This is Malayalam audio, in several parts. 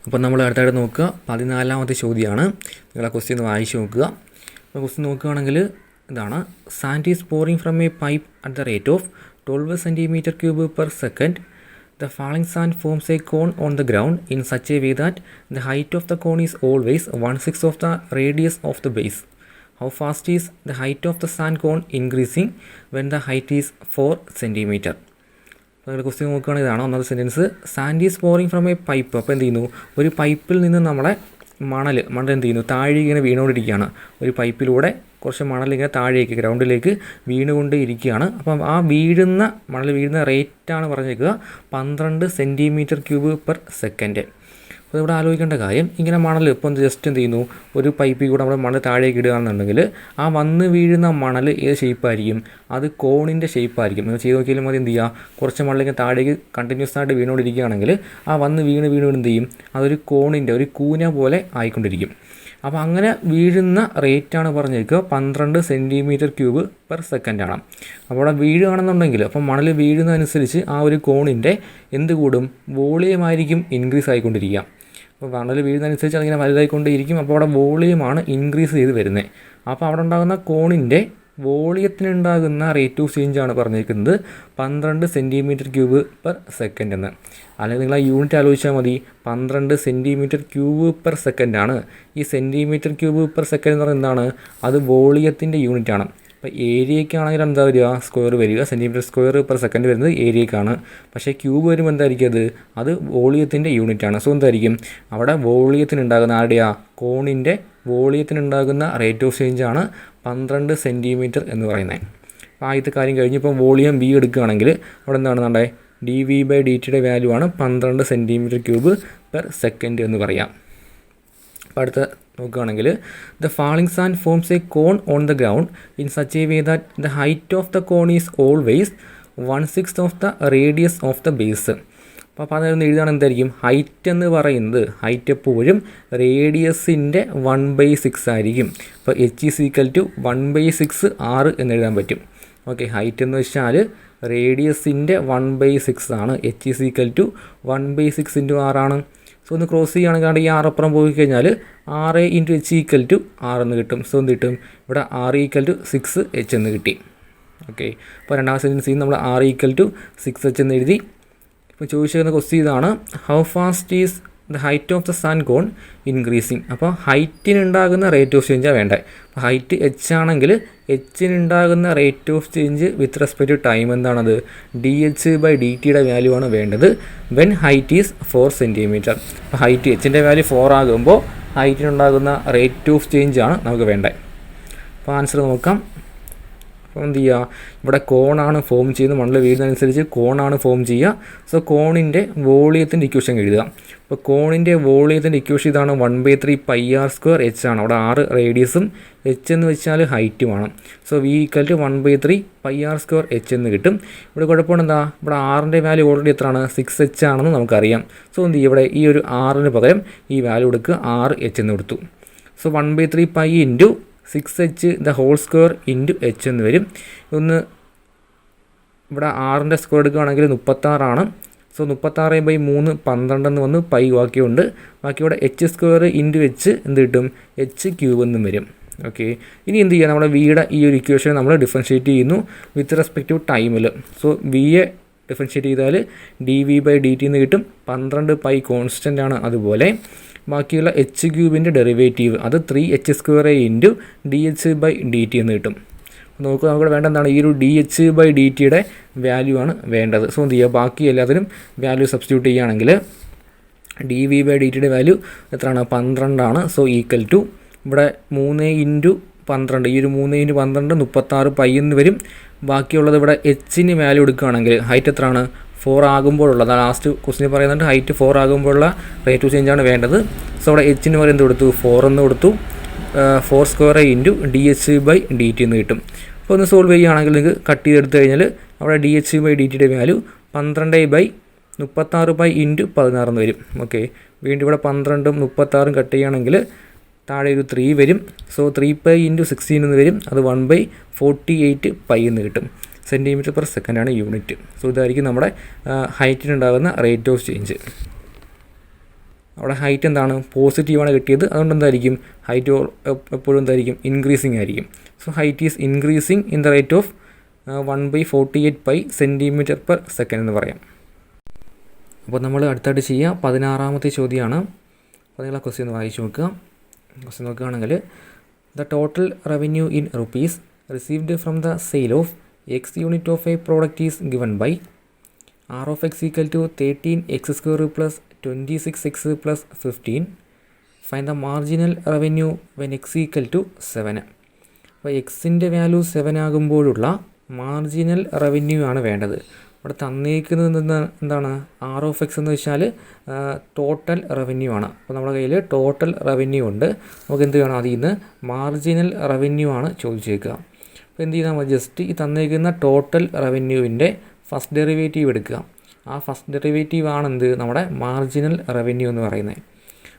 അപ്പോൾ നമ്മൾ അടുത്തായിട്ട് നോക്കുക 14ാമത്തെ ചോദ്യമാണ്. നിങ്ങൾ ആ ക്വസ്റ്റ്യൻ ഒന്ന് വായിച്ച് നോക്കുക. അപ്പോൾ ക്വസ്റ്റ്യൻ നോക്കുകയാണെങ്കിൽ ഇതാണ്: sand is pouring from A pipe at the rate of 12 cm³ per second. The falling sand forms a cone on the ground in such a way that the height of the cone is always 1/6 of the radius of the base. How fast is the height of the sand cone increasing when the height is 4 cm? അപ്പോൾ ക്വസ്റ്റ്യൻ നോക്കുകയാണെങ്കിൽ ഇതാണ് ഒന്നാമത്തെ sentence. Sand is pouring from A pipe. അപ്പോൾ എന്ത് ചെയ്യുന്നു, ഒരു പൈപ്പിൽ നിന്ന് നമ്മളെ മണൽ എന്ത് ചെയ്യുന്നു, താഴെ ഇങ്ങനെ വീണുകൊണ്ടിരിക്കുകയാണ്. ഒരു പൈപ്പിലൂടെ കുറച്ച് മണൽ ഇങ്ങനെ താഴേക്ക് ഗ്രൗണ്ടിലേക്ക് വീണുകൊണ്ട് ഇരിക്കുകയാണ്. അപ്പം ആ മണൽ വീഴുന്ന റേറ്റാണ് പറഞ്ഞേക്കുക 12 cm³ per second. അപ്പോൾ ഇവിടെ ആലോചിക്കേണ്ട കാര്യം, ഇങ്ങനെ മണൽ ഇപ്പം ജസ്റ്റ് എന്ത് ചെയ്യുന്നു, ഒരു പൈപ്പിൽ കൂടെ നമ്മൾ മണൽ താഴേക്ക് ഇടുകയാണെന്നുണ്ടെങ്കിൽ ആ വന്ന് വീഴുന്ന മണൽ ഏത് ഷേപ്പായിരിക്കും? അത് കോണിൻ്റെ ഷേപ്പായിരിക്കും. നിങ്ങൾ ചെയ്ത് നോക്കിയാലും മതി. എന്ത് ചെയ്യുക, കുറച്ച് മണലിങ്ങനെ താഴേക്ക് കണ്ടിന്യൂസ് ആയിട്ട് വീണുകൊണ്ടിരിക്കുകയാണെങ്കിൽ ആ വന്ന് വീണ് എന്ത് ചെയ്യും, അതൊരു കോണിൻ്റെ ഒരു കൂന പോലെ ആയിക്കൊണ്ടിരിക്കും. അപ്പോൾ അങ്ങനെ വീഴുന്ന റേറ്റാണ് പറഞ്ഞേക്കുക 12 cm³ per second ആണ്. അപ്പോൾ അവിടെ വീഴുകയാണെന്നുണ്ടെങ്കിൽ അപ്പം മണൽ വീഴുന്നതനുസരിച്ച് ആ ഒരു കോണിൻ്റെ എന്ത് കൂടും, വോളിയമായിരിക്കും ഇൻക്രീസ് ആയിക്കൊണ്ടിരിക്കുക. അപ്പോൾ മണൽ വീഴുന്നതനുസരിച്ച് അതിങ്ങനെ വലുതായിക്കൊണ്ടേയിരിക്കും. അപ്പോൾ അവിടെ വോളിയമാണ് ഇൻക്രീസ് ചെയ്ത് വരുന്നത്. അപ്പോൾ അവിടെ ഉണ്ടാകുന്ന കോണിൻ്റെ വോളിയത്തിനുണ്ടാകുന്ന റേറ്റ് ഓഫ് ചേഞ്ചാണ് പറഞ്ഞിരിക്കുന്നത് 12 cm³ per second എന്ന്. അല്ലെങ്കിൽ നിങ്ങൾ ആ യൂണിറ്റ് ആലോചിച്ചാൽ മതി. 12 cm³ per second ആണ്. ഈ cm³ per second എന്ന് പറയുന്നത് എന്താണ്? അത് വോളിയത്തിൻ്റെ യൂണിറ്റാണ്. അപ്പോൾ ഏരിയയ്ക്കാണെങ്കിൽ എന്താ വരിക, സ്ക്വയർ വരിക. cm² per second വരുന്നത് ഏരിയയ്ക്കാണ്. പക്ഷേ ക്യൂബ് വരുമ്പോൾ എന്തായിരിക്കും, അത് വോളിയത്തിൻ്റെ യൂണിറ്റാണ്. സോ എന്തായിരിക്കും അവിടെ വോളിയത്തിനുണ്ടാകുന്ന കോണിൻ്റെ വോളിയത്തിനുണ്ടാകുന്ന റേറ്റ് ഓഫ് ചേഞ്ചാണ് 12 cm എന്ന് പറയുന്നത്. അപ്പോൾ ആദ്യത്തെ കാര്യം കഴിഞ്ഞ് ഇപ്പോൾ വോളിയം V എടുക്കുകയാണെങ്കിൽ അവിടെ എന്താണ് നമ്മുടെ dV/dt വാല്യൂ ആണ് 12 cm³ per second എന്ന് പറയാം. അപ്പോൾ അടുത്ത നോക്കുകയാണെങ്കിൽ the falling sand forms a cone on the ground in such a way that the height of the cone is always 1/6 of the radius of the base. അപ്പോൾ അതൊന്ന് എഴുതുകയാണ് എന്തായിരിക്കും, ഹൈറ്റ് എന്ന് പറയുന്നത് ഹൈറ്റ് എപ്പോഴും റേഡിയസിൻ്റെ 1/6 ആയിരിക്കും. അപ്പോൾ H = 1/6 R എന്ന് എഴുതാൻ പറ്റും. ഓക്കെ, ഹൈറ്റ് എന്ന് വെച്ചാൽ റേഡിയസിൻ്റെ 1/6 ആണ്. H = 1/6 × R ആണ്. സോ ഒന്ന് ക്രോസ് ചെയ്യുകയാണെങ്കിൽ ഈ R അപ്പുറം പോയി കഴിഞ്ഞാൽ R × H = R എന്ന് കിട്ടും. സോ എന്ത് കിട്ടും, ഇവിടെ R = 6H എന്ന് കിട്ടി. ഓക്കെ, അപ്പോൾ രണ്ടാമത്തെ സെൻറ്റൻസിൽ നമ്മൾ R = 6H എന്ന് എഴുതി. ഇപ്പോൾ ചോദിച്ചിരുന്ന ക്വസ്റ്റ്യൻ ഇതാണ്: how fast is the height of the sand cone increasing. അപ്പോൾ ഹൈറ്റിനുണ്ടാകുന്ന റേറ്റ് ഓഫ് ചേഞ്ചാണ് വേണ്ടത്. അപ്പോൾ ഹൈറ്റ് H ആണെങ്കിൽ Hനുണ്ടാകുന്ന rate of change with respect to time എന്താണത്, dH/dt വാല്യൂ ആണ് വേണ്ടത്. When height is 4 cm. അപ്പോൾ ഹൈറ്റ് Hൻ്റെ വാല്യൂ 4 ആകുമ്പോൾ ഹൈറ്റിനുണ്ടാകുന്ന റേറ്റ് ഓഫ് ചേഞ്ച് ആണ് നമുക്ക് വേണ്ടത്. അപ്പോൾ ആൻസർ നോക്കാം. അപ്പോൾ എന്ത് ചെയ്യുക, ഇവിടെ കോണാണ് ഫോം ചെയ്യുന്നത്. മണൽ വീഴുന്നതനുസരിച്ച് കോണാണ് ഫോം ചെയ്യുക. സോ കോണിൻ്റെ വോളിയത്തിൻ്റെ ഇക്വേഷൻ എഴുതുക. അപ്പോൾ കോണിൻ്റെ വോളിയത്തിൻ്റെ ഇക്വേഷൻ ഇതാണ് 1/3 πr² H ആണ്. അവിടെ R റേഡിയസും H എന്ന് വെച്ചാൽ ഹൈറ്റുമാണ്. സോ V = 1/3 πr² H എന്ന് കിട്ടും. ഇവിടെ കുഴപ്പമാണ് എന്താ, ഇവിടെ R വാല്യൂ ഓൾറെഡി എത്രയാണ്, 6H ആണെന്ന് നമുക്കറിയാം. സോ എന്ത് ചെയ്യുക, ഇവിടെ ഈ ഒരു R പകരം ഈ വാല്യൂ കൊടുക്കുക, RH എന്ന് കൊടുത്തു. സോ 1/3 π × 6H × H എന്ന് വരും. ഒന്ന് ഇവിടെ R സ്ക്വയർ എടുക്കുകയാണെങ്കിൽ 36 ആണ്. സോ 36/3 12 എന്ന് വന്ന് പൈ ബാക്കിയുണ്ട്. ബാക്കി ഇവിടെ H² × H എന്ത് കിട്ടും, H³ എന്നും വരും. ഓക്കെ, ഇനി എന്ത് ചെയ്യുക, നമ്മുടെ വിയുടെ ഈ ഒരു ഇക്വേഷൻ നമ്മൾ ഡിഫറൻഷ്യേറ്റ് ചെയ്യുന്നു വിത്ത് റെസ്പെക്ട് ടു ടൈമിൽ. സോ വിയെ ഡിഫറൻഷ്യേറ്റ് ചെയ്താൽ dV/dt എന്ന് കിട്ടും. 12 π കോൺസ്റ്റൻ്റ് ആണ്. അതുപോലെ ബാക്കിയുള്ള H³ ഡെറിവേറ്റീവ് അത് 3H² × dH/dt എന്ന് കിട്ടും. നോക്കുക, നമുക്ക് വേണ്ട എന്താണ്, ഈ ഒരു dH/dt വാല്യൂ ആണ് വേണ്ടത്. സോ എന്ത് ചെയ്യുക, ബാക്കി എല്ലാത്തിനും വാല്യൂ സബ്സ്റ്റിറ്റ്യൂട്ട് ചെയ്യുകയാണെങ്കിൽ dV/dt വാല്യൂ എത്രയാണ്, 12 ആണ്. സോ ഈക്വൽ ടു ഇവിടെ 3 × 12, ഈ ഒരു 3 × 12 36 π എന്ന് വരും. ബാക്കിയുള്ളത് ഇവിടെ Hന് വാല്യൂ എടുക്കുകയാണെങ്കിൽ ഹൈറ്റ് എത്രയാണ്, 4 ആകുമ്പോഴുള്ള, ലാസ്റ്റ് ക്വസ്റ്റിന് പറയുന്നുണ്ട് ഹൈറ്റ് 4 ആകുമ്പോഴുള്ള റേറ്റ് ഓഫ് ചേഞ്ചാണ് വേണ്ടത്. സോ അവിടെ Hന് പറയുന്നത് എന്ത് കൊടുത്തു, 4 എന്ന് കൊടുത്തു. 4² × dH/dt എന്ന് കിട്ടും. അപ്പോൾ ഒന്ന് സോൾവ് ചെയ്യുകയാണെങ്കിൽ നിങ്ങൾക്ക് കട്ട് ചെയ്തെടുത്ത് കഴിഞ്ഞാൽ അവിടെ dH/dt വാല്യൂ 12/36 π × 16 എന്ന് വരും. ഓക്കെ, വീണ്ടും ഇവിടെ 12ഉം 36ഉം കട്ട് ചെയ്യുകയാണെങ്കിൽ താഴെ ഒരു 3 വരും. സോ 3 π × 16 എന്ന് വരും. അത് 1/48 π എന്ന് കിട്ടും. cm/s ആണ് യൂണിറ്റ്. സോ ഇതായിരിക്കും നമ്മുടെ ഹൈറ്റിനുണ്ടാകുന്ന റേറ്റ് ഓഫ് ചേഞ്ച്. അവിടെ ഹൈറ്റ് എന്താണ് പോസിറ്റീവാണ് കിട്ടിയത്, അതുകൊണ്ട് എന്തായിരിക്കും ഹൈറ്റ് എപ്പോഴും എന്തായിരിക്കും ഇൻക്രീസിങ് ആയിരിക്കും. So height is increasing in the rate of 1/48 pi centimetre per second എന്ന് പറയാം. അപ്പോൾ നമ്മൾ അടുത്തായിട്ട് ചെയ്യുക 16ാമത്തെ ചോദ്യമാണ്. അപ്പോൾ നിങ്ങൾ ആ ക്വസ്റ്റ്യൻ ഒന്ന് വായിച്ചു നോക്കുക. ക്വസ്റ്റ്യൻ നോക്കുകയാണെങ്കിൽ the total revenue in rupees received from the sale of x unit of a product is given by R of X equal to 13x² plus 26x plus 15. Find the marginal revenue when x equal to 7. അപ്പോൾ എക്സിൻ്റെ വാല്യൂ 7 ആകുമ്പോഴുള്ള മാർജിനൽ റവന്യൂ ആണ് വേണ്ടത്. ഇവിടെ തന്നേക്കുന്നത് എന്താണ് ആർ ഓഫ് എക്സ് എന്ന് വെച്ചാൽ ടോട്ടൽ റവന്യൂ ആണ്. അപ്പോൾ നമ്മുടെ കയ്യിൽ ടോട്ടൽ റവന്യൂ ഉണ്ട്. നമുക്ക് എന്ത് വേണം, അതിൽ നിന്ന് മാർജിനൽ റവന്യൂ ആണ് ചോദിച്ചേക്കുക. അപ്പോൾ എന്ത് ചെയ്താൽ മതി, ജസ്റ്റ് ഈ തന്നേക്കുന്ന ടോട്ടൽ റവന്യൂവിൻ്റെ ഫസ്റ്റ് ഡെറിവേറ്റീവ് എടുക്കുക. ആ ഫസ്റ്റ് ഡെറിവേറ്റീവ് ആണ് എന്ത് നമ്മുടെ മാർജിനൽ റവന്യൂ എന്ന് പറയുന്നത്.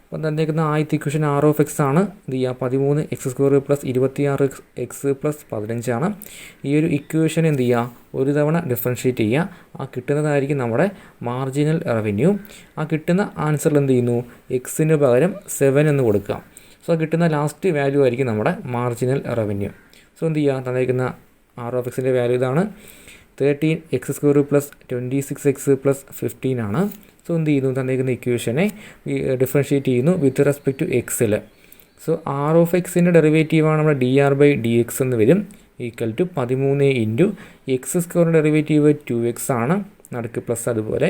അപ്പോൾ തന്നേക്കുന്ന ആദ്യത്തെ ഇക്വേഷൻ ആർ ഓഫ് എക്സ് ആണ്. എന്ത് ചെയ്യുക, 13x² പ്ലസ് 26x പ്ലസ് 15 ആണ്. ഈ ഒരു ഇക്വേഷൻ എന്ത് ചെയ്യുക, ഒരു തവണ ഡിഫറൻഷ്യേറ്റ് ചെയ്യുക. ആ കിട്ടുന്നതായിരിക്കും നമ്മുടെ മാർജിനൽ റവന്യൂ. ആ കിട്ടുന്ന ആൻസറിൽ എന്ത് ചെയ്യുന്നു, എക്സിന് പകരം 7 എന്ന് കൊടുക്കുക. സോ കിട്ടുന്ന ലാസ്റ്റ് വാല്യൂ ആയിരിക്കും നമ്മുടെ മാർജിനൽ റവന്യൂ. സോ എന്ത് ചെയ്യുക, തന്നേക്കുന്ന ആർ ഓഫ് എക്സിൻ്റെ വാല്യൂ ഇതാണ് 13x² പ്ലസ് 26x പ്ലസ് 15 ആണ്. സോ എന്ത് ചെയ്യുന്നു, തന്നേക്കുന്ന ഇക്വേഷനെ ഡിഫറൻഷ്യേറ്റ് ചെയ്യുന്നു വിത്ത് റെസ്പെക്ട് ടു എക്സിൽ. സോ ആർ ഓഫ് എക്സിൻ്റെ ഡെറിവേറ്റീവാണ് നമ്മുടെ dr/dx എന്ന് വരും, equal to 13 into x² derivative 2x ആണ്, നടുക്ക് പ്ലസ്. അതുപോലെ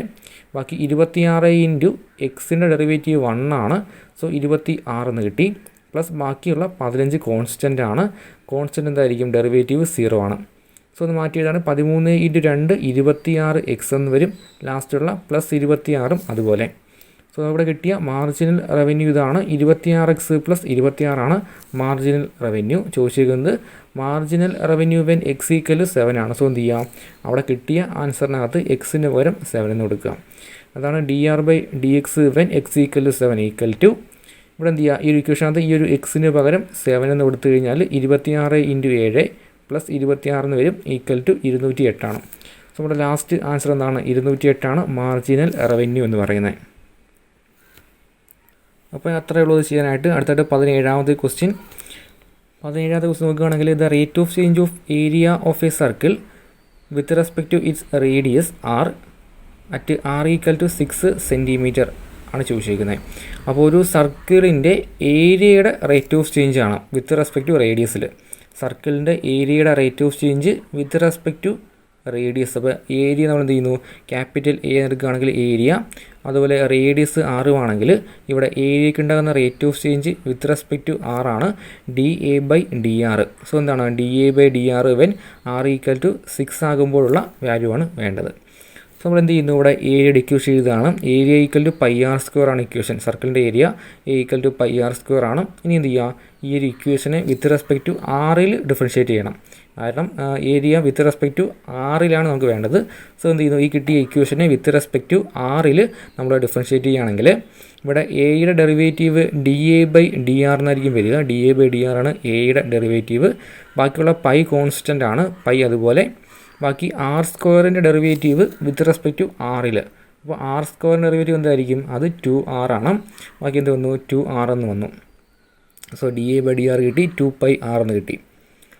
ബാക്കി 26 ഇൻറ്റു എക്സിൻ്റെ ഡെറിവേറ്റീവ് 1 ആണ്. സോ 26 എന്ന് കിട്ടി. പ്ലസ് ബാക്കിയുള്ള 15 കോൺസ്റ്റൻ്റ് ആണ്. കോൺസ്റ്റൻ്റ് എന്തായിരിക്കും, ഡെറിവേറ്റീവ് 0 ആണ്. സോ അത് മാറ്റിയതാണ് 13 ഇൻറ്റു 2 26x എന്ന് വരും. ലാസ്റ്റുള്ള പ്ലസ് 26 അതുപോലെ. സോ അവിടെ കിട്ടിയ മാർജിനൽ റവന്യൂ ഇതാണ്, 26x പ്ലസ് 26 ആണ് മാർജിനൽ റവന്യൂ. ചോദിച്ചിരിക്കുന്നത് marginal revenue when x equal 7 ആണ്. സോ എന്ത് ചെയ്യാം, അവിടെ കിട്ടിയ ആൻസറിനകത്ത് എക്സിന് പകരം 7 എന്ന് കൊടുക്കുക. അതാണ് dr/dx when x equal 7 equal to, ഇവിടെ എന്ത് ചെയ്യുക, ഈ ഒരു ഇക്വേഷനകത്ത് ഈ ഒരു എക്സിന് പകരം 7 എന്ന് കൊടുത്തു കഴിഞ്ഞാൽ 26 ഇൻറ്റു 7 പ്ലസ് 26 എന്ന് വരും, ഈക്വൽ ടു 208 ആണ്. സോ നമ്മുടെ ലാസ്റ്റ് ആൻസർ എന്താണ്, 208 ആണ് മാർജിനൽ റവന്യൂ എന്ന് പറയുന്നത്. അപ്പോൾ അത്രയേ ഉള്ളത് ചെയ്യാനായിട്ട്. അടുത്തായിട്ട് 17ാമത്തെ ക്വസ്റ്റ്യൻ. 17ാമത്തെ ക്വസ്റ്റ്യൻ നോക്കുകയാണെങ്കിൽ the rate of change of area of a circle with respect to its radius r at r equal to 6 centimetre ആണ് ചോദിച്ചിരിക്കുന്നത്. അപ്പോൾ ഒരു സർക്കിളിൻ്റെ ഏരിയയുടെ റേറ്റ് ഓഫ് ചേഞ്ച് ആണ് വിത്ത് റെസ്പെക്ട് ടു റേഡിയസിൽ. സർക്കിളിൻ്റെ ഏരിയയുടെ rate of change with respect to radius. അപ്പോൾ ഏരിയ നമ്മൾ എന്ത് ചെയ്യുന്നു, ക്യാപിറ്റൽ എ എടുക്കുകയാണെങ്കിൽ ഏരിയ, അതുപോലെ റേഡിയസ് 6 ആണെങ്കിൽ ഇവിടെ ഏരിയയ്ക്ക് ഉണ്ടാകുന്ന rate of change with respect to R ആണ് dA/dr. സോ എന്താണ് dA/dr when R equal to 6 ആകുമ്പോഴുള്ള വാല്യൂ ആണ് വേണ്ടത്. സോ നമ്മൾ എന്ത് ചെയ്യുന്നു, ഇവിടെ ഏരിയയുടെ ഇക്വേഷൻ ഇതാണ്. ഏരിയ ഈക്വൽ ടു πr² ആണ് ഇക്വേഷൻ. സർക്കിളിൻ്റെ area A equal to πr² ആണ്. ഇനി എന്ത് ചെയ്യുക, ഈ ഒരു ഇക്വേഷനെ വിത്ത് റെസ്പെക്ട് ടു ആറിൽ ഡിഫറൻഷ്യേറ്റ് ചെയ്യണം. കാരണം ഏരിയ വിത്ത് റെസ്പെക്ട് ടു ആറിലാണ് നമുക്ക് വേണ്ടത്. സോ എന്ത് ചെയ്യുന്നു, ഈ കിട്ടിയ ഇക്വേഷനെ വിത്ത് റെസ്പെക്ട് ടു ആറിൽ നമ്മൾ ഡിഫറൻഷ്യേറ്റ് ചെയ്യുകയാണെങ്കിൽ ഇവിടെ എയുടെ ഡെറിവേറ്റീവ് dA/dr എന്നായിരിക്കും വരിക. dA/dr ആണ് എയുടെ ഡെറിവേറ്റീവ്. ബാക്കിയുള്ള പൈ കോൺസ്റ്റൻ്റ് ആണ്, പൈ. അതുപോലെ ബാക്കി r² derivative with respect to ആറിൽ. അപ്പോൾ r² ഡെറിവേറ്റീവ് എന്തായിരിക്കും, അത് 2r ആണ്. ബാക്കി എന്ത് വന്നു, 2r എന്ന് വന്നു. സോ dA/dr കിട്ടി, 2πr എന്ന് കിട്ടി.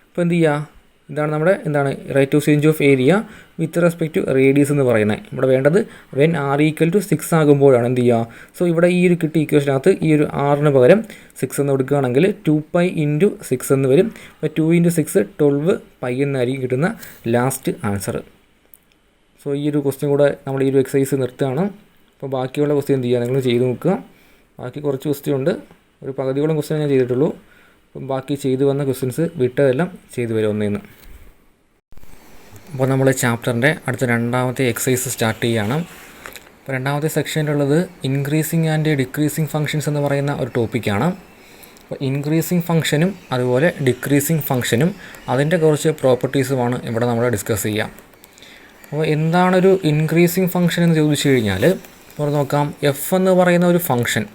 അപ്പോൾ എന്ത് ചെയ്യുക, ഇതാണ് നമ്മുടെ എന്താണ് rate of change of area with respect to radius എന്ന് പറയുന്നത്. ഇവിടെ വേണ്ടത് വെൻ ആർ ഈക്വൽ ടു 6 ആകുമ്പോഴാണ് എന്ത് ചെയ്യുക. സോ ഇവിടെ ഈ ഒരു കിട്ടിയ ഇക്വേഷനകത്ത് ഈ ഒരു ആറിന് പകരം 6 എന്ന് കൊടുക്കുകയാണെങ്കിൽ 2π ഇൻറ്റു 6 എന്ന് വരും. അപ്പോൾ 2 ഇൻറ്റു 6 12π എന്നായിരിക്കും കിട്ടുന്ന ലാസ്റ്റ് ആൻസർ. സോ ഈ ഒരു ക്വസ്റ്റ്യൻ കൂടെ നമ്മൾ ഈ ഒരു എക്സസൈസ് നിർത്തുകയാണ്. അപ്പോൾ ബാക്കിയുള്ള ക്വസ്റ്റ്യൻ എന്ത് ചെയ്യുക, നിങ്ങൾ ചെയ്ത് നോക്കുക. ബാക്കി കുറച്ച് ക്വസ്റ്റ്യൻ ഉണ്ട്, ഒരു പകുതിയോളം ക്വസ്റ്റ്യൻ ഞാൻ ചെയ്തിട്ടുള്ളൂ. അപ്പം ബാക്കി ചെയ്തു വന്ന ക്വസ്റ്റ്യൻസ് വിട്ടതെല്ലാം ചെയ്തു വരും ഒന്നേന്ന്. അപ്പോൾ നമ്മൾ ചാപ്റ്ററിൻ്റെ അടുത്ത 2ാമത്തെ എക്സസൈസ് സ്റ്റാർട്ട് ചെയ്യുകയാണ്. അപ്പോൾ 2ാമത്തെ സെക്ഷനിലുള്ളത് ഇൻക്രീസിങ് ആൻഡ് ഡിക്രീസിങ് ഫങ്ഷൻസ് എന്ന് പറയുന്ന ഒരു ടോപ്പിക്കാണ്. അപ്പോൾ ഇൻക്രീസിങ് ഫംഗ്ഷനും അതുപോലെ ഡിക്രീസിങ് ഫംഗ്ഷനും അതിൻ്റെ കുറച്ച് പ്രോപ്പർട്ടീസുമാണ് ഇവിടെ നമ്മൾ ഡിസ്കസ് ചെയ്യാം. അപ്പോൾ എന്താണൊരു ഇൻക്രീസിങ് ഫംഗ്ഷൻ എന്ന് ചോദിച്ചു കഴിഞ്ഞാൽ നമ്മൾ നോക്കാം. എഫ് എന്ന് പറയുന്ന ഒരു ഫംഗ്ഷൻ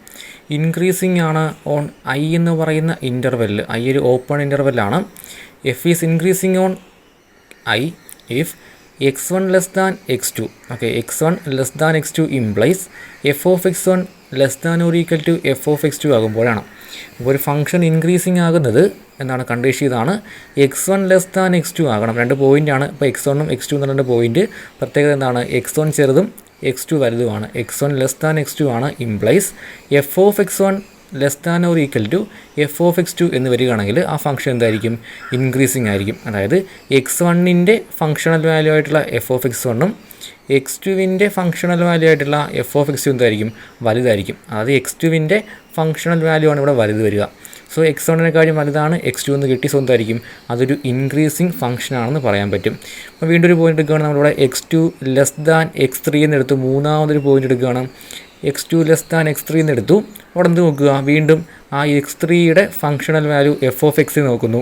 ഇൻക്രീസിങ് ആണ് ഓൺ ഐ എന്ന് പറയുന്ന ഇൻ്റർവെല്ലിൽ. ഐ ഒരു ഓപ്പൺ ഇൻ്റർവെല്ലാണ്. F is increasing on I if x1 less than x2. Okay, x1 less than x2 implies f of x1 less than or equal to F of x two ആകുമ്പോഴാണ്. അപ്പോൾ ഒരു ഫംഗ്ഷൻ ഇൻക്രീസിങ് ആകുന്നത് എന്താണ് കണ്ടീഷൻ ഇതാണ്, x1 ലെസ് ദാൻ x2 ആകണം. 2 പോയിൻ്റാണ്. ഇപ്പോൾ x1ഉം x2 എന്ന് 2 പോയിൻറ്റ്. പ്രത്യേകത എന്താണ്, x1 ചെറുതും x2 വലുതുമാണ്. x1 less than x2 ആണ്. Implies f of x1 less than or equal to F of x2 എന്ന് വരികയാണെങ്കിൽ ആ ഫംഗ്ഷൻ എന്തായിരിക്കും, ഇൻക്രീസിങ് ആയിരിക്കും. അതായത് x1ൻ്റെ ഫംഗ്ഷണൽ വാല്യൂ ആയിട്ടുള്ള എഫ് ഓഫ് x1ഉം x2വിൻ്റെ ഫംഗ്ഷണൽ വാല്യൂ ആയിട്ടുള്ള എഫ് ഓഫ് x2 എന്തായിരിക്കും, വലുതായിരിക്കും. അതായത് x2വിൻ്റെ ഫംഗ്ഷണൽ വാല്യൂ ആണ് ഇവിടെ വലുത് വരിക. സോ x1നെക്കാളും വലുതാണ് x2 എന്ന് കിട്ടി. സോ എന്തായിരിക്കും, അതൊരു ഇൻക്രീസിങ് ഫംഗ്ഷൻ ആണെന്ന് പറയാൻ പറ്റും. അപ്പോൾ വീണ്ടും ഒരു പോയിന്റ് എടുക്കുകയാണ്, നമ്മളിവിടെ x2 ലെസ് ദാൻ x3 എന്നെടുത്തു. മൂന്നാമതൊരു പോയിന്റ് എടുക്കുകയാണ്, x2 ലെസ് ദാൻ x3 എന്നെടുത്തു. അവിടെ എന്ത് നോക്കുക, വീണ്ടും ആ x3യുടെ functional value F of x നോക്കുന്നു.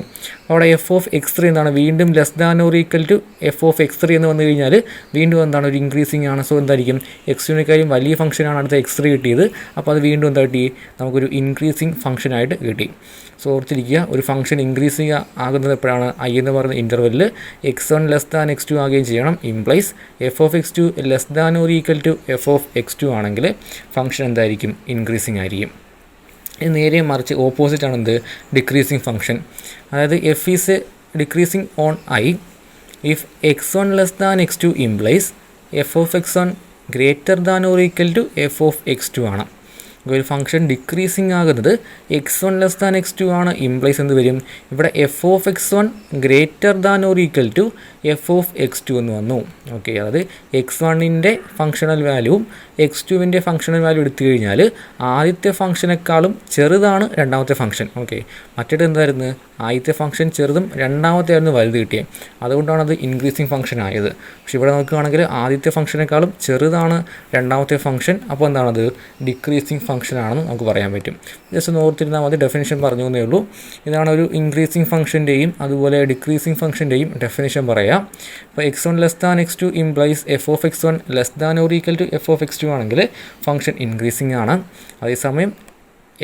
അവിടെ എഫ് ഓഫ് x3 എന്താണ്, വീണ്ടും less than or equal to F of x3 എന്ന് വന്നു കഴിഞ്ഞാൽ വീണ്ടും എന്താണ്, ഒരു ഇൻക്രീസിങ് ആണ്. സോ എന്തായിരിക്കും, x2നെക്കാളും വലിയ ഫംഗ്ഷനാണ് അടുത്ത x3 കിട്ടിയത്. അപ്പോൾ അത് വീണ്ടും എന്താ കിട്ടി, നമുക്കൊരു ഇൻക്രീസിങ് ഫംഗ്ഷനായിട്ട് കിട്ടി. സോ ഓർത്തിരിക്കുക, ഒരു ഫംഗ്ഷൻ ഇൻക്രീസിങ് ആകുന്നത് എപ്പോഴാണ്, ഐ എന്ന് പറയുന്ന ഇൻ്റർവെല്ലിൽ x1 ലെസ് ദാൻ x2 ആകുകയും ചെയ്യണം. Implies f of x2 less than or equal to F of x2 ആണെങ്കിൽ ഫംഗ്ഷൻ എന്തായിരിക്കും, ഇൻക്രീസിങ് ആയിരിക്കും. നേരെ മറിച്ച് ഓപ്പോസിറ്റ് ആണ് എന്ത്, ഡിക്രീസിങ് ഫംഗ്ഷൻ. അതായത് f is decreasing on I if x1 less than x2 implies f of x1 greater than or equal to F of x2 ആണ്. ഒരു ഫംഗ്ഷൻ ഡിക്രീസിങ് ആകുന്നത് x1 ലെസ് ദാൻ x2 ആണ്. ഇംപ്ലൈസ് എന്ത് വരും, ഇവിടെ f of x1 greater than or equal to F of x2 എന്ന് വന്നു. ഓക്കെ, അതായത് x1ൻ്റെ ഫംഗ്ഷണൽ വാല്യൂവും x2വിൻ്റെ ഫംഗ്ഷണൽ വാല്യൂ എടുത്തു കഴിഞ്ഞാൽ ആദ്യത്തെ ഫംഗ്ഷനേക്കാളും ചെറുതാണ് രണ്ടാമത്തെ ഫംഗ്ഷൻ. ഓക്കെ, മറ്റേത് എന്തായിരുന്നു, ആദ്യത്തെ ഫംഗ്ഷൻ ചെറുതും രണ്ടാമത്തെ ആയിരുന്നു വലുത് കിട്ടിയത്. അതുകൊണ്ടാണ് അത് ഇൻക്രീസിങ് ഫംഗ്ഷൻ ആയത്. പക്ഷെ ഇവിടെ നോക്കുകയാണെങ്കിൽ ആദ്യത്തെ ഫംഗ്ഷനേക്കാളും ചെറുതാണ് രണ്ടാമത്തെ ഫംഗ്ഷൻ. അപ്പോൾ എന്താണത്, ഡിക്രീസിങ് ഫംഗ്ഷൻ ആണെന്ന് നമുക്ക് പറയാൻ പറ്റും. ജസ്റ്റ് ഒന്ന് ഓർത്തിരുന്നാൽ മതി, ഡെഫിനിഷൻ പറഞ്ഞു എന്നേ ഉള്ളൂ. ഇതാണ് ഒരു ഇൻക്രീസിങ് ഫംഗ്ഷൻ്റെയും അതുപോലെ ഡിക്രീസിങ് ഫംഗ്ഷൻ്റെയും ഡെഫിനിഷൻ പറയാം. അപ്പോൾ x1 less than x2 implies f of x1 less than or equal to F of x2 ആണെങ്കിൽ ഫംഗ്ഷൻ ഇൻക്രീസിങ് ആണ്. അതേസമയം